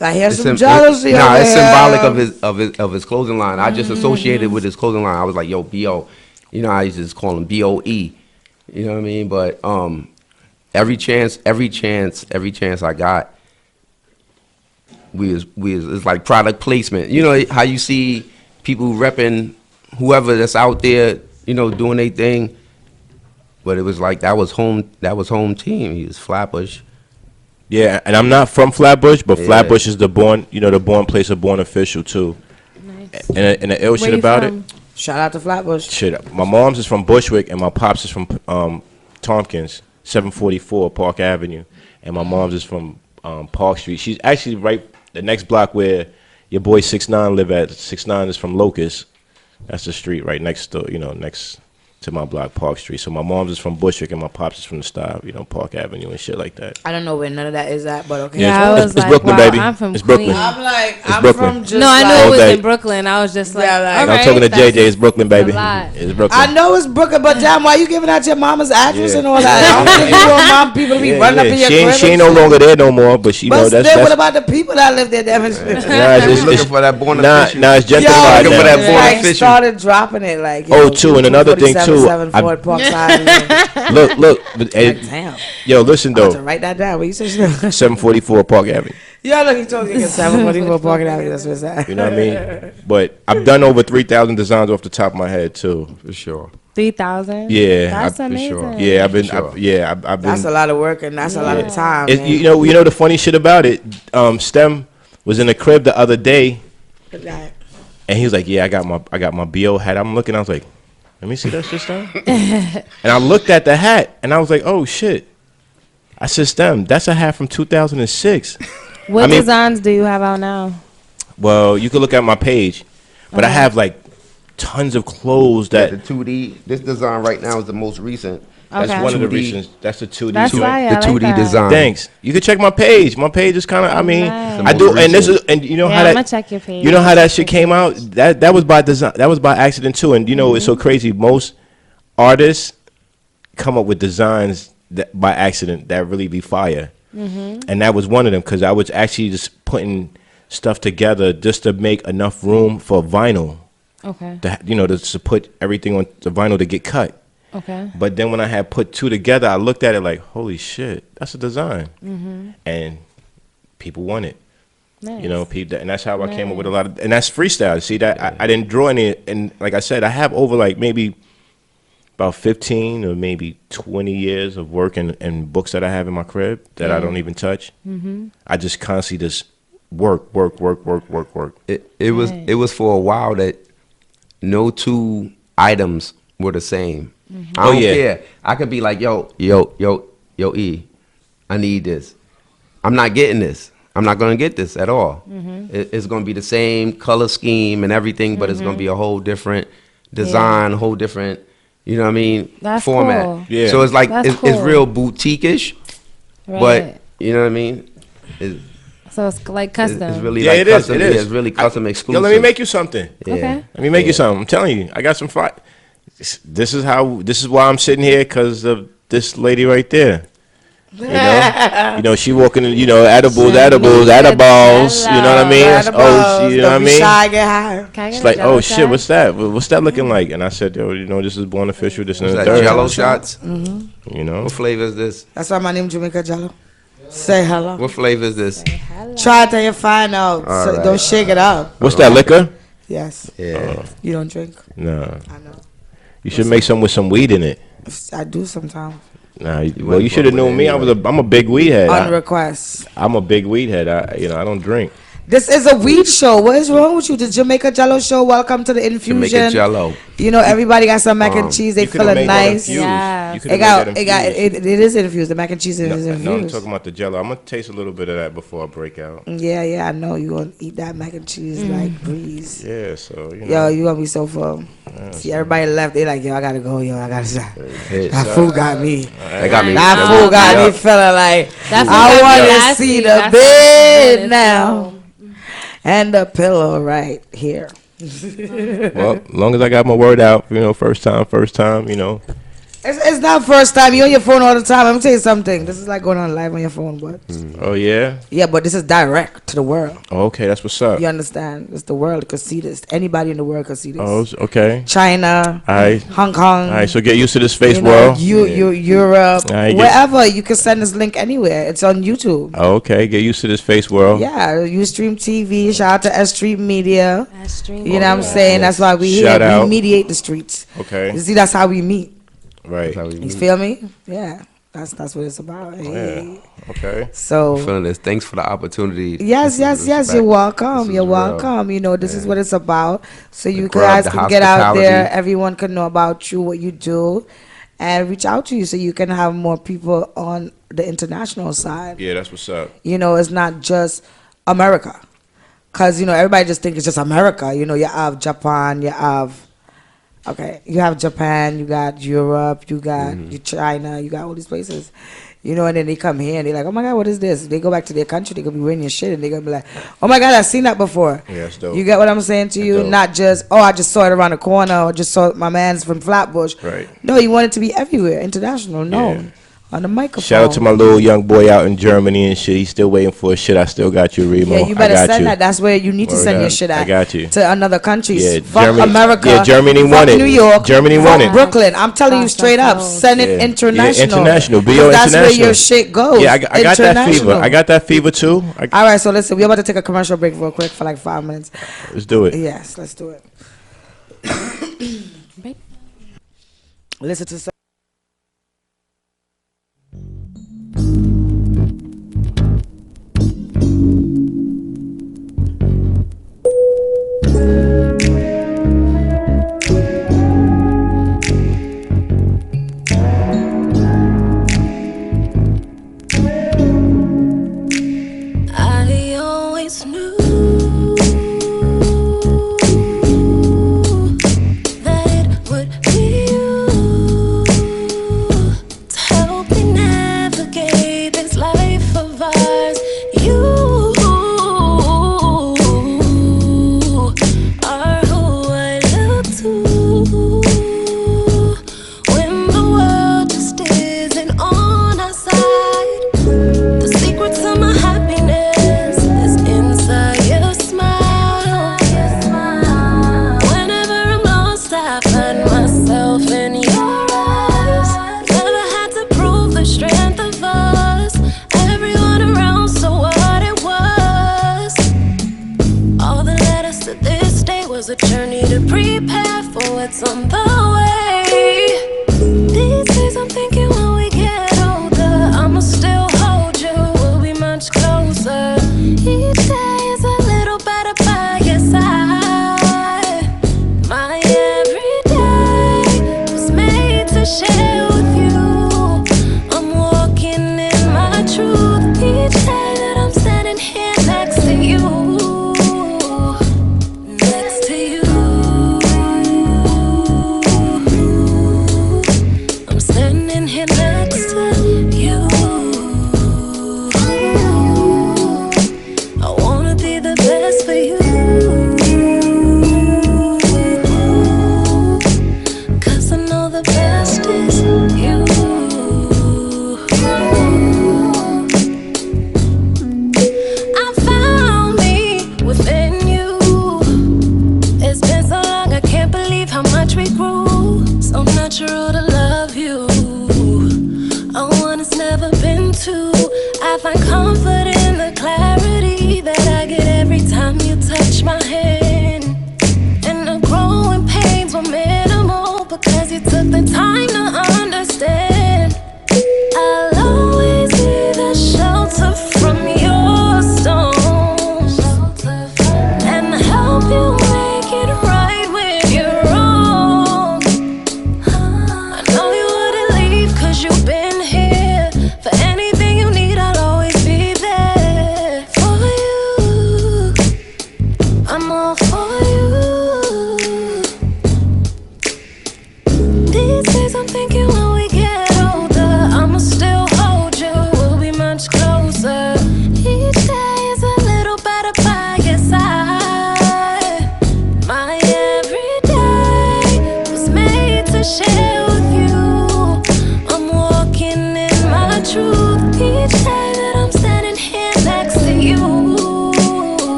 I hear some jealousy. It's symbolic of his clothing line. I just associated with his clothing line. I was like, yo, B.O. I used to just call him B.O.E. You know what I mean? But every chance I got, it's like product placement. You know how you see people repping whoever that's out there, doing their thing. But it was like that was home team. He was Flatbush. Yeah, and I'm not from Flatbush, but Flatbush is the born place of Born Official too. Nice. And the ill shit about it. Shout out to Flatbush. Shit, my mom's is from Bushwick and my pops is from Tompkins, 744 Park Avenue, and my mom's is from Park Street. She's actually right the next block where your boy 6ix9ine live at. 6ix9ine is from Locust. That's the street right next to next to my block, Park Street. So my mom's is from Bushwick and my pops is from the style, Park Avenue and shit like that. I don't know where none of that is at, but okay. Yeah, it's Brooklyn, baby. I'm from it's Brooklyn. I'm like, it's I'm Brooklyn. from just No, I like, knew it was Okay. in Brooklyn. I was just like, Yeah, like- all I'm right, talking to that's- JJ. It's Brooklyn, baby. a lot. It's Brooklyn. I know it's Brooklyn, but damn, why you giving out your mama's address Yeah. and all that? I don't think you want mom people to be running up in your crib. She ain't no longer there no more, but she But that's still, what that's about the people that live there? Demonstrating. nah, He's looking for that born nah, official. nah, it's Yo, gentrified looking for now. that born like official. started dropping it like. Oh, too, and another thing, too, 247 I- Ford Parkside. Look, but, Like, damn. yo, listen I have to though, write that down. What you say? 744 Park Avenue. Yeah, look, he told me to get 744 Parking Avenue. That's what it's at. You know what I mean? But I've done over 3,000 designs off the top of my head too. For sure. 3,000. Yeah, That's I- for amazing. sure. Yeah, I've been. Sure. I've been. That's a lot of work and that's a lot of time. It, man. you know the funny shit about it. Stem was in the crib the other day, Good guy. and he was like, "Yeah, I got my BO hat." I'm looking. I was like, "Let me see that shit, Stem." And I looked at the hat, and I was like, "Oh shit." I said, "Stem, that's a hat from 2006." What I mean- designs do you have out now? Well, you can look at my page, but I have like tons of clothes The that. 2D. This design right now is the most recent. That's Okay. one of the 2D. reasons. That's the 2D. That's joint. right. The I like 2D that. design. Thanks. You can check my page. My page is kind of. I mean, Nice. I do, and this is, and you know Yeah, how I'm that. gonna check your page. You know how that shit came out? That was by design. That was by accident too. And you know it's so crazy. Most artists come up with designs that by accident that really be fire. And that was one of them because I was actually just putting stuff together just to make enough room for vinyl. Okay. To put everything on the vinyl to get cut. Okay. But then when I had put two together, I looked at it like, holy shit, that's a design. And people want it. Nice. You know, people, and that's how I came up with a lot of, and that's freestyle. See that I didn't draw any, and like I said, I have over like maybe about 15 or maybe 20 years of work and books that I have in my crib that I don't even touch. I just constantly just work. It was for a while that no two items were the same. I don't care. I could be like, yo, E, I need this. I'm not getting this. I'm not gonna get this at all. It's gonna be the same color scheme and everything, but it's gonna be a whole different design, a whole different, you know what I mean, That's format. cool. Yeah. So it's like That's it's cool. real boutique-ish, Right. but you know what I mean. So it's like custom. It's really Yeah, like it is. custom. It is. Yeah, it's really custom exclusive. Yo, let me make you something. Yeah. Okay. Let me make you something. I'm telling you, I got some fire. This is why I'm sitting here because of this lady right there. You know, she walking. Edibles. You know what I mean? You know what I mean? Shy, get high. Can I get It's a like, Jello oh shit, shot? what's that? What's that looking like? And I said, yo, this is Born Official. This and What's the that, third. Jello shots? You know, What flavor is this? That's why my name Jamaica Jello. Say hello. What flavor is this? Try it till you find out. All So right. don't shake it up. what's that liquor? Yes. Yeah. You don't drink. Nah, I know. you should make some with some weed in it. I do sometimes. Nah, well, wouldn't you should have fuck with known me. it I'm a big weed head. On request. I'm a big weed head. I don't drink. This is a weed show. What is wrong with you? The Jamaica Jello show. Welcome to the infusion. Jamaica Jello. You know, everybody got some mac and cheese. They You could've feeling made that nice. infused. Yeah. You It could've got, made it that got, infused. it is infused. The mac and cheese is No, I'm infused. talking about the Jello. I'm gonna taste a little bit of that before I break out. Yeah, I know you gonna eat that mac and cheese like breeze. Yeah, so Yo, you gonna be so full. See, everybody left. They like, yo, I gotta go. Yo, I gotta stop. Hey, That food got me. They got me. That they food woke got me me up. feeling like That food I got me want to nasty. see the That's bed what now and the pillow right here. well, as long as I got my word out, first time, It's not first time. You on your phone all the time. Let me tell you something. This is like going on live on your phone, but Oh yeah. yeah, but this is direct to the world. Oh, okay, that's what's up. You understand? It's the world could see this. Anybody in the world could see this. Oh, okay. China, All right. Hong Kong. All right. So get used to this face you know, world. Europe, I get- wherever. You can send this link anywhere. It's on YouTube. Oh, okay. Get used to this face world. Yeah, Ustream TV. Shout out to S.STREET Media. Stream. You know what I'm saying? That's why we Shout here. out. We mediate the streets. Okay. You see, that's how we meet. Right. That's how we You meet. feel me? Yeah. That's what it's about. Yeah. Okay. So Feeling this. Thanks for the opportunity. yes, Respect. you're welcome. This You're is real. welcome. You know, this is what it's about. So you grub, guys the can get out there. hospitality. Everyone can know about you, what you do, and reach out to you so you can have more people on the international side. Yeah, that's what's up. You know, it's not just America. Because, you know, everybody just thinks it's just America. You know, you have Japan, you have Japan, you got Europe, you got China, you got all these places. You know, and then they come here and they're like, oh my God, what is this? They go back to their country, they're going to be wearing your shit and they're going to be like, oh my God, I've seen that before. Yeah, that's dope. You get what I'm saying to you? dope. Not just, oh, I just saw it around the corner or just saw my man's from Flatbush. Right. No, you want it to be everywhere, international, known. Yeah. On the microphone. Shout out to my little young boy out in Germany and shit. He's still waiting for his shit. I still got you, Remo. Yeah, you better I got send you. that. That's where you need to Word send your up. shit at. I got you. To another countries. Yeah, Fuck Germany- America. yeah, Germany fuck won it. New York. Germany fuck won it. Brooklyn. I'm telling you straight up. Send it Yeah. international. Yeah, international. Be 'Cause your that's where international. your shit goes. Yeah, I got that fever. International. I got that fever too. All right, so listen. We're about to take a commercial break real quick for like 5 minutes. Let's do it. Yes, let's do it. Listen to some. I always knew that it would be you to help me navigate this life of ours. You are who I look to when the world just isn't on our side. The secret to my happiness is inside your smile. Whenever I'm lost, I find myself in your eyes. Never had to prove the strength of us. Everyone around saw what it was. All that led us to this day was a journey to prepare for what's on the way. These days I'm thinking when we get older, I'ma still hold you, we'll be much closer. Each day is a little better by your side. My everyday was made to share with you. I'm walking in my truth each day that I'm standing here next to you. Next to you.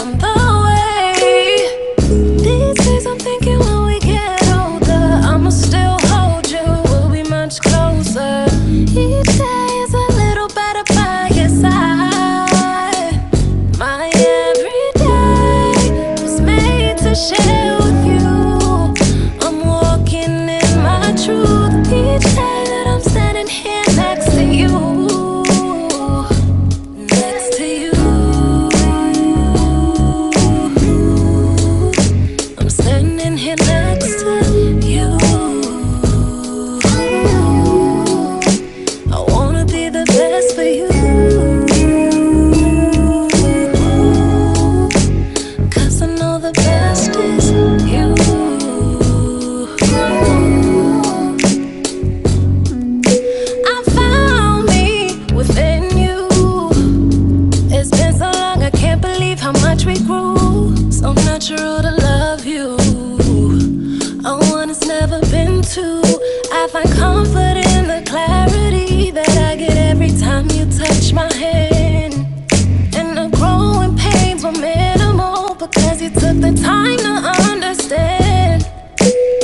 on the way. These days I'm thinking when we get older, I'ma still hold you, we'll be much closer. Each day is a little better by your side. My everyday was made to share with you. I'm walking in my truth each day that I'm standing here next to you. Next to you. I'm standing here next to you. I wanna be the best for you. 'Cause I know the best is you. I found me within you. It's been so long, I can't believe how much we grew. So natural to love you. A one has never been two. I find comfort in the clarity that I get every time you touch my hand. And the growing pains were minimal because you took the time to understand.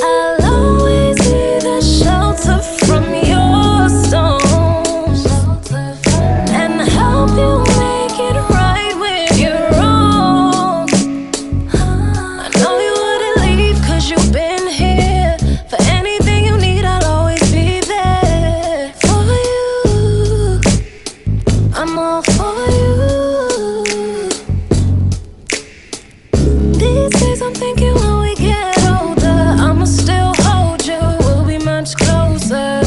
I'll always be the shelter from your storms and help you make it right when you're wrong. I know you wouldn't leave 'cause you've been here. For anything you need, I'll always be there for you. I'm all for you. These days I'm thinking when we get older, I'ma still hold you, we'll be much closer.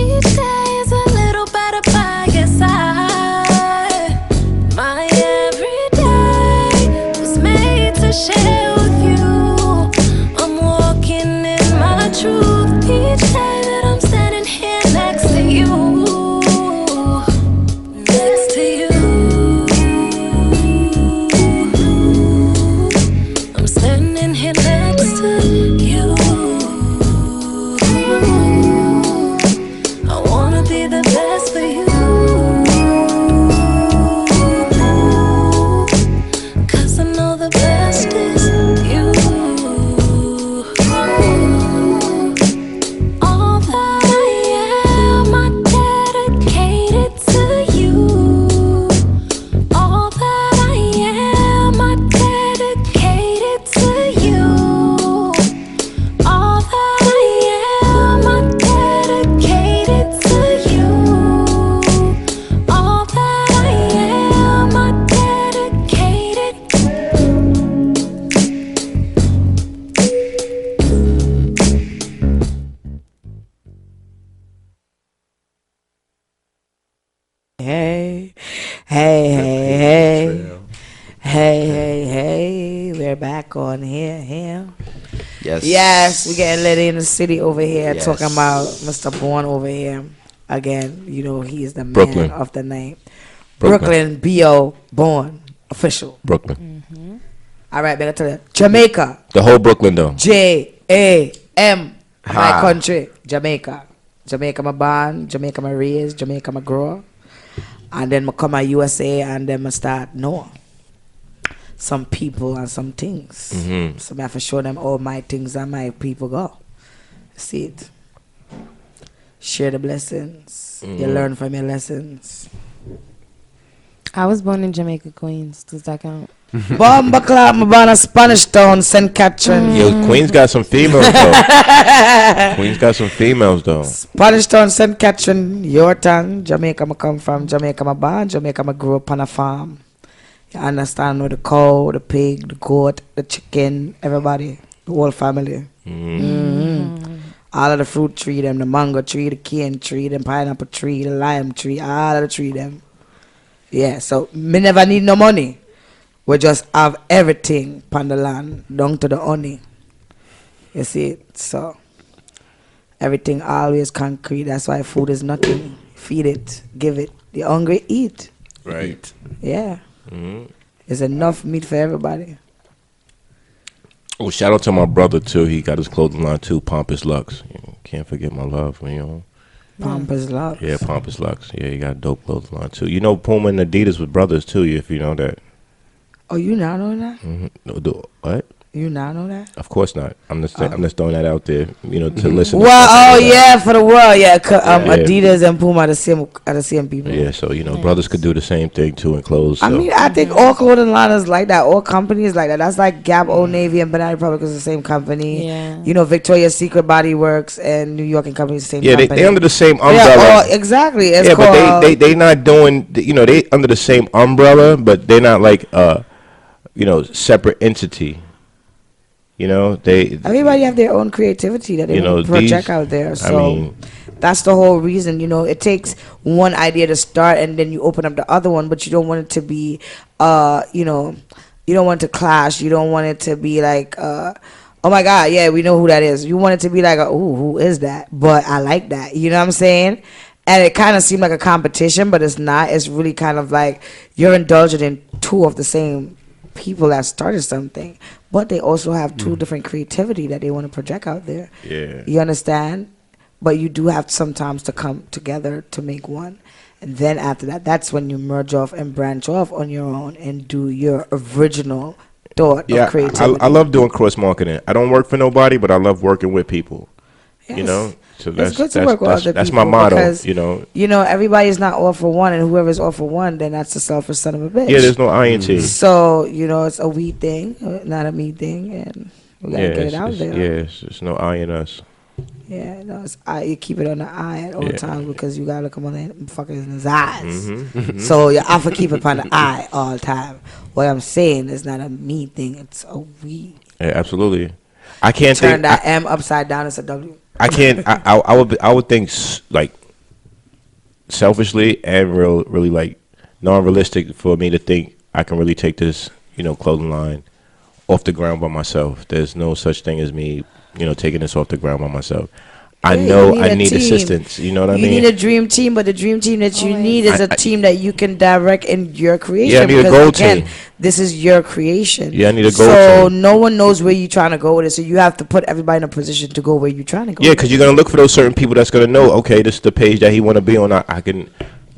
Each day is a little better by your side. My everyday was made to share with you. I'm walking in my truth each day that I'm standing here next to you. Next to you. I'm standing here next to you. I wanna be the best for you. 'Cause I know the best is you. All that I am, I dedicated to you. All that I am, I dedicated to you. All that I am, I dedicated to you. All that I am, I dedicated. Hey, hey, hey, hey. Hey, hey, hey. We're back on here. Yes. Yes, we getting lit in the city over here, Yes. talking about Mr. Bourne over here. Again, you know, he is the man Brooklyn. of the night. Brooklyn. Brooklyn, B.O. Bourne, official. Brooklyn. All right, better tell you. Jamaica, The whole Brooklyn though. J-A-M. My Ha. country, Jamaica. Jamaica my born, Jamaica my raised, Jamaica my grow. And then I come to USA and then I start know some people and some things. Mhm. So I have to show them all my things and my people go. See it. Share the blessings. You learn from your lessons. I was born in Jamaica, Queens. Does that count? Bomba clap, I'm born in Spanish Town, St. Catherine. Yo, Queens got some females though. Queens got some females though. Spanish Town, St. Catherine, Yorktown, Jamaica I come from, Jamaica I born, Jamaica I grew up on a farm. You understand with the cow, the pig, the goat, the chicken, everybody, the whole family. All of the fruit tree them, the mango tree, the cane tree, the pineapple tree, the lime tree, all of the tree them. Yeah, so me never need no money. We just have everything upon the land, down to the honey. You see it? So everything always concrete. That's why food is nothing. Feed it, give it. The hungry eat. Right. Yeah. Mm-hmm. There's enough meat for everybody. Oh, shout out to my brother too. He got his clothing line too, Pompous Lux. You know, can't forget my love, you know. Pompous Lux. Yeah, Pompous Lux. Yeah, he got a dope clothing line too. You know, Puma and Adidas was brothers too, if you know that. Oh, you now know that? No, what? You now know that? Of course not. I'm just throwing that out there, to listen. Well, for the world, Yeah. Adidas and Puma are the same people. Yeah, so brothers could do the same thing too in clothes. So. I mean, I think all clothing lines like that, all companies like that. That's like Gap, Old Navy, and Banana Republic is the same company. Yeah. Victoria's Secret Body Works and New York and Company is the same yeah, company. they under the same umbrella. Exactly. It's yeah, called, but they not doing. They under the same umbrella, but they're not like separate entity. Everybody have their own creativity that they project out there. So that's the whole reason. It takes one idea to start, and then you open up the other one. But you don't want it to be, you don't want it to clash. You don't want it to be like, oh my God, yeah, we know who that is. You want it to be like, oh, who is that? But I like that. You know what I'm saying? And it kind of seemed like a competition, but it's not. It's really kind of like you're indulging in two of the same people that started something, but they also have two different creativity that they want to project out there. Yeah. You understand? But you do have sometimes to come together to make one. And then after that, that's when you merge off and branch off on your own and do your original thought of creativity. I love doing cross marketing. I don't work for nobody, but I love working with people. Yes. So it's good to work with other people. That's my motto. Because, everybody's not all for one, and whoever's all for one, then that's a selfish son of a bitch. Yeah, there's no INT. So, it's a we thing, not a me thing, and we gotta get it out there. Yes, there's no I in us. Yeah, no, it's I. You keep it on the eye at all times because you gotta look him on the fuckers in his eyes. So you have to keep it on the eye all the time. What I'm saying is not a me thing; it's a we. Yeah, absolutely. I can't turn that M upside down. It's a W. I can't. I would think like selfishly and really like non-realistic for me to think I can really take this clothing line off the ground by myself. There's no such thing as me taking this off the ground by myself. I know I need assistance. You know what I mean? You need a dream team, but the dream team that you need is a team that you can direct in your creation. Yeah, I need a goal team. This is your creation. Yeah, I need a goal team. So no one knows where you're trying to go with it. So you have to put everybody in a position to go where you're trying to go. Yeah, because you're gonna look for those certain people that's gonna know. Okay, this is the page that he want to be on. I can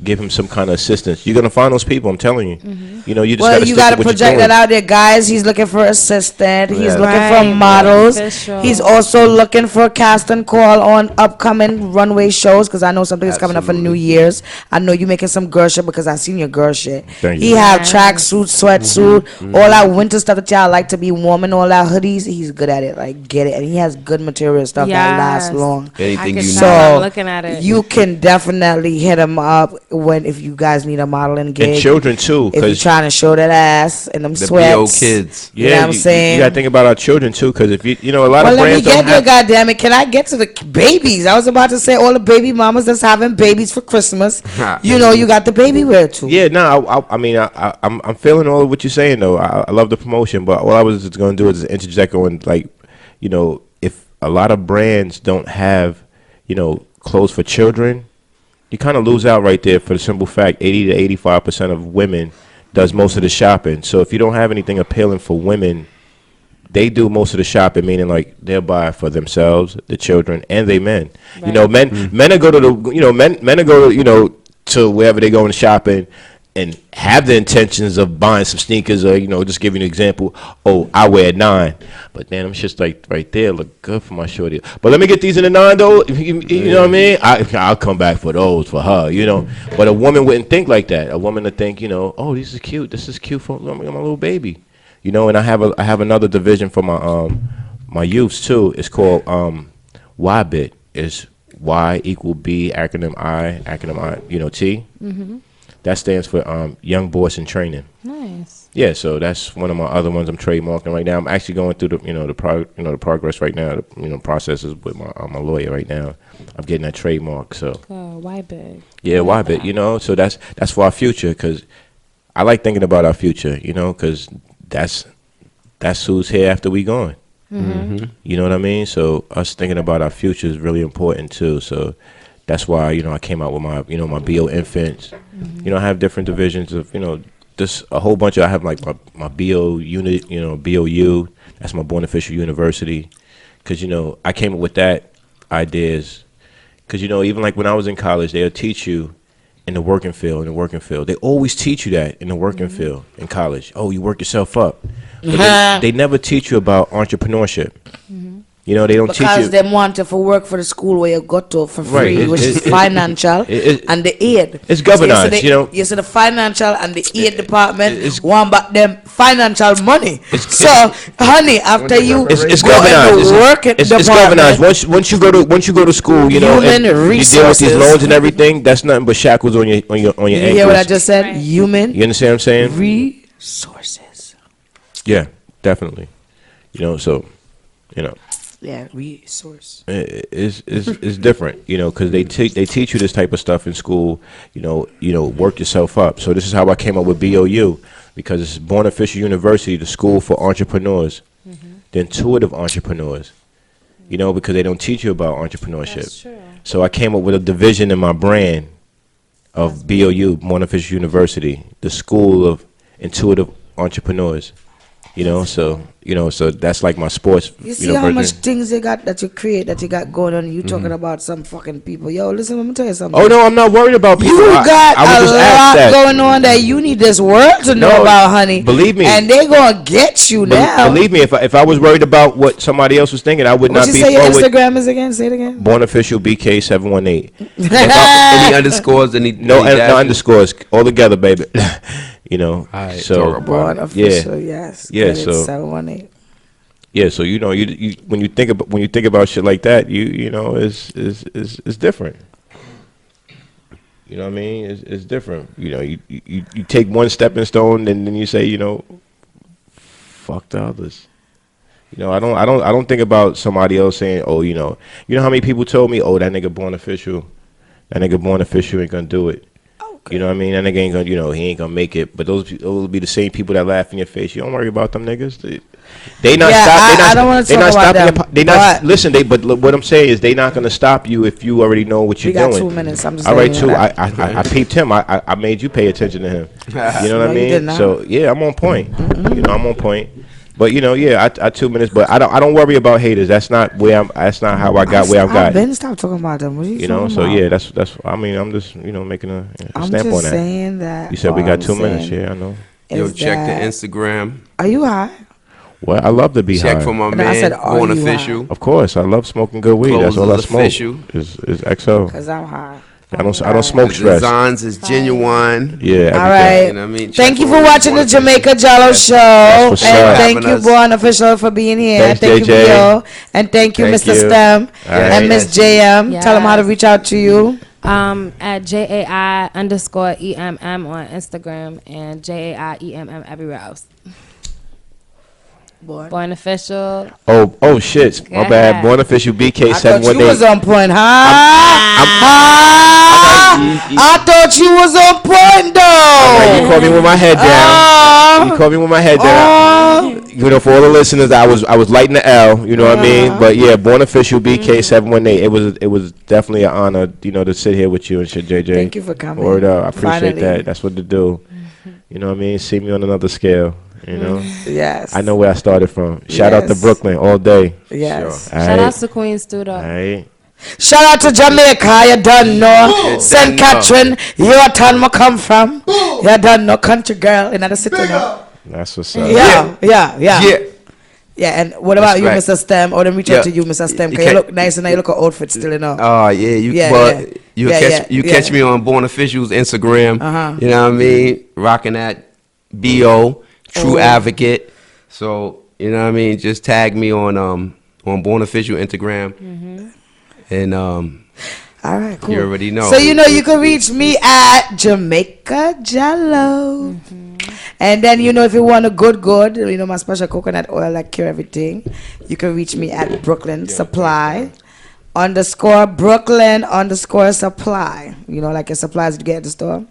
give him some kind of assistance. You're gonna find those people. I'm telling you. You just you gotta project that out there, guys. He's looking for assistant. He's looking for models. He's also looking for cast and call on upcoming runway shows because I know something is coming up for New Year's. I know you making some girl shit because I seen your girl shit. He have track suit, sweatsuit, all that winter stuff that y'all like to be warm and all that hoodies. He's good at it. Like get it, and he has good material stuff that lasts long. Anything you so I'm looking at it. You can definitely hit him up if you guys need a modeling gig. And children too, if you're trying to show that ass and them sweats. BO kids. Yeah, you know what I'm saying? You gotta think about our children too, because if a lot of brands let me get there, goddamn it. Can I get to the babies? I was about to say all the baby mamas that's having babies for Christmas. You got the baby wear too. Yeah, no, I'm feeling all of what you're saying though. I love the promotion, but all I was just gonna do is interject on if a lot of brands don't have clothes for children, you kind of lose out right there for the simple fact 80 to 85% of women does most of the shopping. So if you don't have anything appealing for women, they do most of the shopping, meaning like they'll buy for themselves, the children, and they men. Right. Men will go to the men will go to wherever they go in shopping and have the intentions of buying some sneakers or just give you an example. Oh, I wear a 9, but then I'm just like right there look good for my shorty. But let me get these in a 9 though. You know what I mean? I'll come back for those for her. But a woman wouldn't think like that. A woman would think oh, this is cute. This is cute for my little baby. And I have another division for my youths too. It's called YBIT. It's Y equal B acronym I T. Mm-hmm. That stands for Young Boys in Training. Nice. Yeah, so that's one of my other ones I'm trademarking right now. I'm actually going through the progress right now. Processes with my lawyer right now. I'm getting that trademark. So. Why big? Yeah, why big? So that's for our future because I like thinking about our future. Because that's who's here after we gone. Mm-hmm. You know what I mean? So us thinking about our future is really important too. So. That's why I came out with my my BO infants. Mm-hmm. I have different divisions of just a whole bunch of. I have like my BO unit, BOU. That's my Born Official University, because I came up with that ideas, because even like when I was in college, they'll teach you, in the working field. They always teach you that in the working field in college. Oh, you work yourself up. But they never teach you about entrepreneurship. You know, they don't teach you. Because they want you to work for the school where you got to for free, which is financial and the aid. It's governance, so you see the financial and the aid department want back them financial money. So, honey, after you it's go governance. into work at It's department, governance. Once you go to school, you know, and you deal with these loans and everything. That's nothing but shackles on your ankles. You hear what I just said? Right. Human. You understand what I'm saying? Resources. Yeah, definitely. You know, so you know. Yeah, resource. It's different, you know, because they teach you this type of stuff in school. You know, work yourself up. So this is how I came up with BOU, because it's Born Official University, the school for entrepreneurs, the intuitive entrepreneurs. You know, because they don't teach you about entrepreneurship. That's true. So I came up with a division in my brand of BOU, Born Official University, the school of intuitive entrepreneurs. You know, so that's like my sports. You see how much things you got that you create, that you got going on. You talking about some fucking people. Yo, listen, let me tell you something. Oh no, I'm not worried about people. You got I a was just asked lot that. going on that you need this world to know No, about, honey. believe me. And they gonna get you now. Believe me, if I was worried about what somebody else was thinking, I would What not you be say your forward. Instagram is again? Say it again. Born Official BK718. Any underscores? No underscores. All together, baby. You know. Alright, So talk Born official, yes. Yeah, Get it, so- 718. yeah, so you know, you when you think about shit like that, you know, it's different. You know what I mean? It's different. You know, you take one stepping stone, and then you say, you know, fuck the others. You know, I don't think about somebody else saying, oh, you know how many people told me, oh, that nigga Born Official ain't gonna do it. You know what I mean? That nigga ain't gonna, you know, he ain't gonna make it. But those will be the same people that laugh in your face. You don't worry about them niggas. They not Yeah, stop. I don't wanna They talk not about stopping. them, They not but- listen. But look, what I'm saying is they not gonna stop you if you already know what We you're got doing. 2 minutes. I'm just All right, saying too. that. I peeped him. I made you pay attention to him. You know what No, I you mean? did not. So yeah, I'm on point. You know, I'm on point. But you know, yeah, I 2 minutes. But I don't worry about haters. That's not where I'm. That's not how I got where I've I've got. been stop talking about them. What are you You know, talking so about? yeah, that's. I mean, I'm just making a I'm stamp just on that. saying that. You said we all got I'm 2 minutes. saying Yeah, I know. Yo, is check the that- Instagram. Are you high? Well, I love to be Check high. for my And I said, man, are Born you Official. Of course, I love smoking good weed. That's all I Clothes is smoke. official. Is XO. Because I'm high. I don't smoke The stress. designs is genuine. Yeah. Everything. All right. You know what I mean? Thank Check you for for watching the Born Official. Jamaica Jello Yes. show. That's what's And up. thank Having you, us. Born Official, for being here. Thanks, thank you, JJ. Bio. And thank you, Thank Mr. you. Stem. All right. And Miss JM. Tell them how to Yes. reach out to you. At JAI_EMM on Instagram and JAIEMM everywhere else. Born Official. Oh shit. My bad. ahead. Born Official BK I thought you was 718. on point, I thought you was on point, though. You caught me with my head down. You caught me with my head down. You know, for all the listeners, I was lighting the L. You know what I mean? But yeah, Born Official BK 718. It was definitely an honor, you know, to sit here with you and shit, JJ. Thank you for coming. Word up. I appreciate Finally. that. That's what to do. You know what I mean? See me on another scale. You know, Yes. I know where I started from. Shout out to Yes. Brooklyn all day. Yes. All Shout right. out to Queens too, though. All right. Shout out to Jamaica, you done know. St. Catherine, you a town me come from. You done know, country girl in the city now. That's what's up. Yeah. Yeah. And what about you, Respect. Mr. Stem? Or then reach Yeah. out to you, Mr. Stem. You Cause you can't- look nice and you look at outfit still, you know. Oh yeah, you Yeah, but yeah. you Yeah, catch yeah, catch yeah. me on Born Official's Instagram. Uh-huh. You know what I mean? Rocking that BO, True Oh. Advocate. So, you know what I mean? Just tag me on Born Official Instagram. And All right, cool. you already know. So you know you can reach me at Jamaica Jello. And then you know if you want a good, you know my special coconut oil that cure everything, you can reach me at Brooklyn Supply _Brooklyn _supply. You know, like your supplies you get at the store.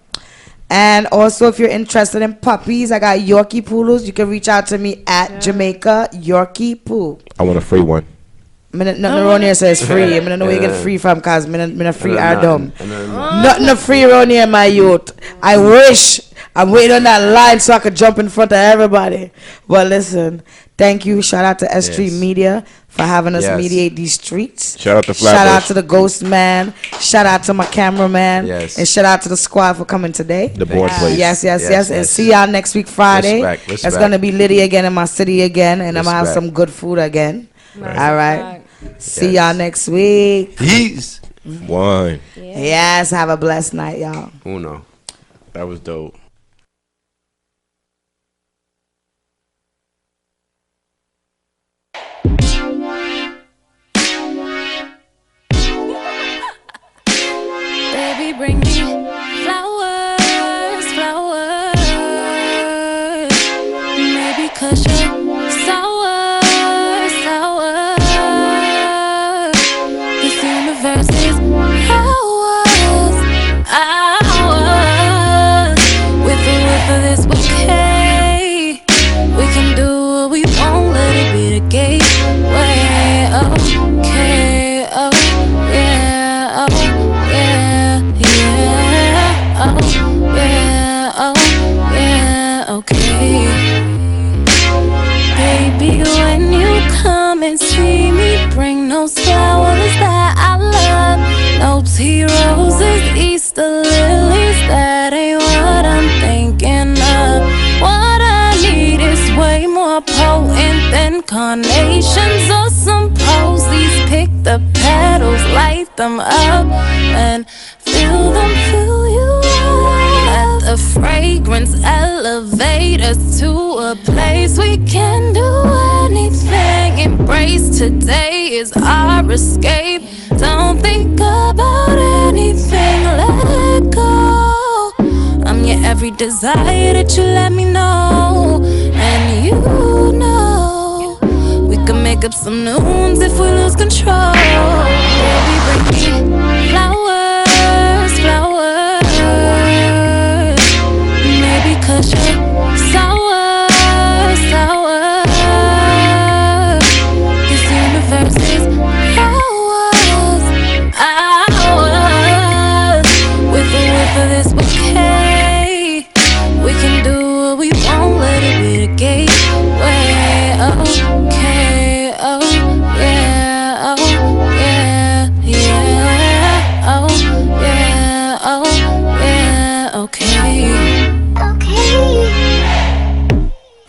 And also if you're interested in puppies, I got Yorkie Poodles. You can reach out to me at Jamaica Yorkie Poo. I want a free one. Nothing around here says free. I don't know where you get free from, cause me not free or dumb. Nothing free around here, my youth. I wish I'm waiting on that line so I could jump in front of everybody. But listen, thank you. Shout out to S.STREET Media for having us mediate these streets. Shout out to Flatbush. Shout out to the Ghost Man. Shout out to my cameraman. Yes. And shout out to the squad for coming today. The board place. Yes. And see y'all next week Friday. Respect. It's going to be Liddy again in my city again. And I'm going to have some good food again. Right. All right. See y'all next week. Peace. One. Yes. Have a blessed night, y'all. Uno. That was dope. Baby, bring me flowers, flowers. Maybe 'cause you're sour, sour. This universe is ours, ours. With or without this bouquet, we can do what we want, let it be the gateway. Okay, oh yeah, oh yeah, yeah, oh yeah, oh yeah, okay. Baby, when you come and see me, bring those flowers that I love. No tea roses, Easter lilies, that ain't what I'm thinking of. What I need is way more potent than carnations or some posies. Pick the petals, light them up, and fill you up. Let the fragrance elevate us to a place we can do anything. Embrace today is our escape. Don't think about anything, let it go. I'm your every desire that you let me know. And you know we can make up some new ones if we lose control. Baby, bring me flowers, flowers. Maybe 'cause you're sour, sour. This universe is ours, ours. With or without this bouquet, we can do what we want, let it be the gateway. Okay, oh yeah, oh yeah, yeah, oh yeah, oh yeah, okay.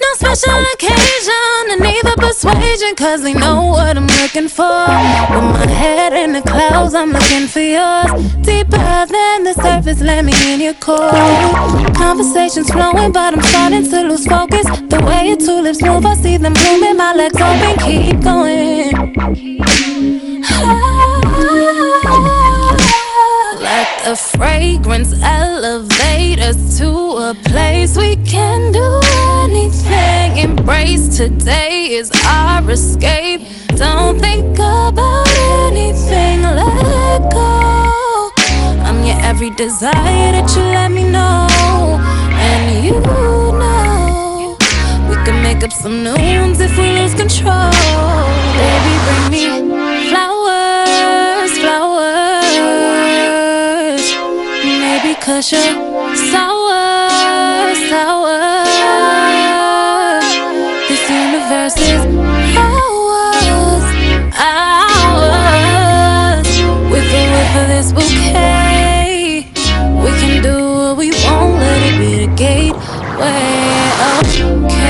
No special occasion and neither persuasion, 'cause they know what I'm looking for. With my head in the clouds, I'm looking for yours. Deeper than the surface, let me in your core. Conversations flowing, but I'm starting to lose focus. The way your tulips move, I see them blooming. My legs open, keep going. Let the fragrance elevate us to a place we can do anything. Embrace today is our escape. Don't think about anything, let it go. I'm your every desire that you let me know. And you know we can make up some new ones if we lose control. Baby, bring me flowers, flowers. Maybe 'cause you're sour, sour. This universe is ours, ours. With or without this bouquet, we can do what we want, let it be the gateway. Okay.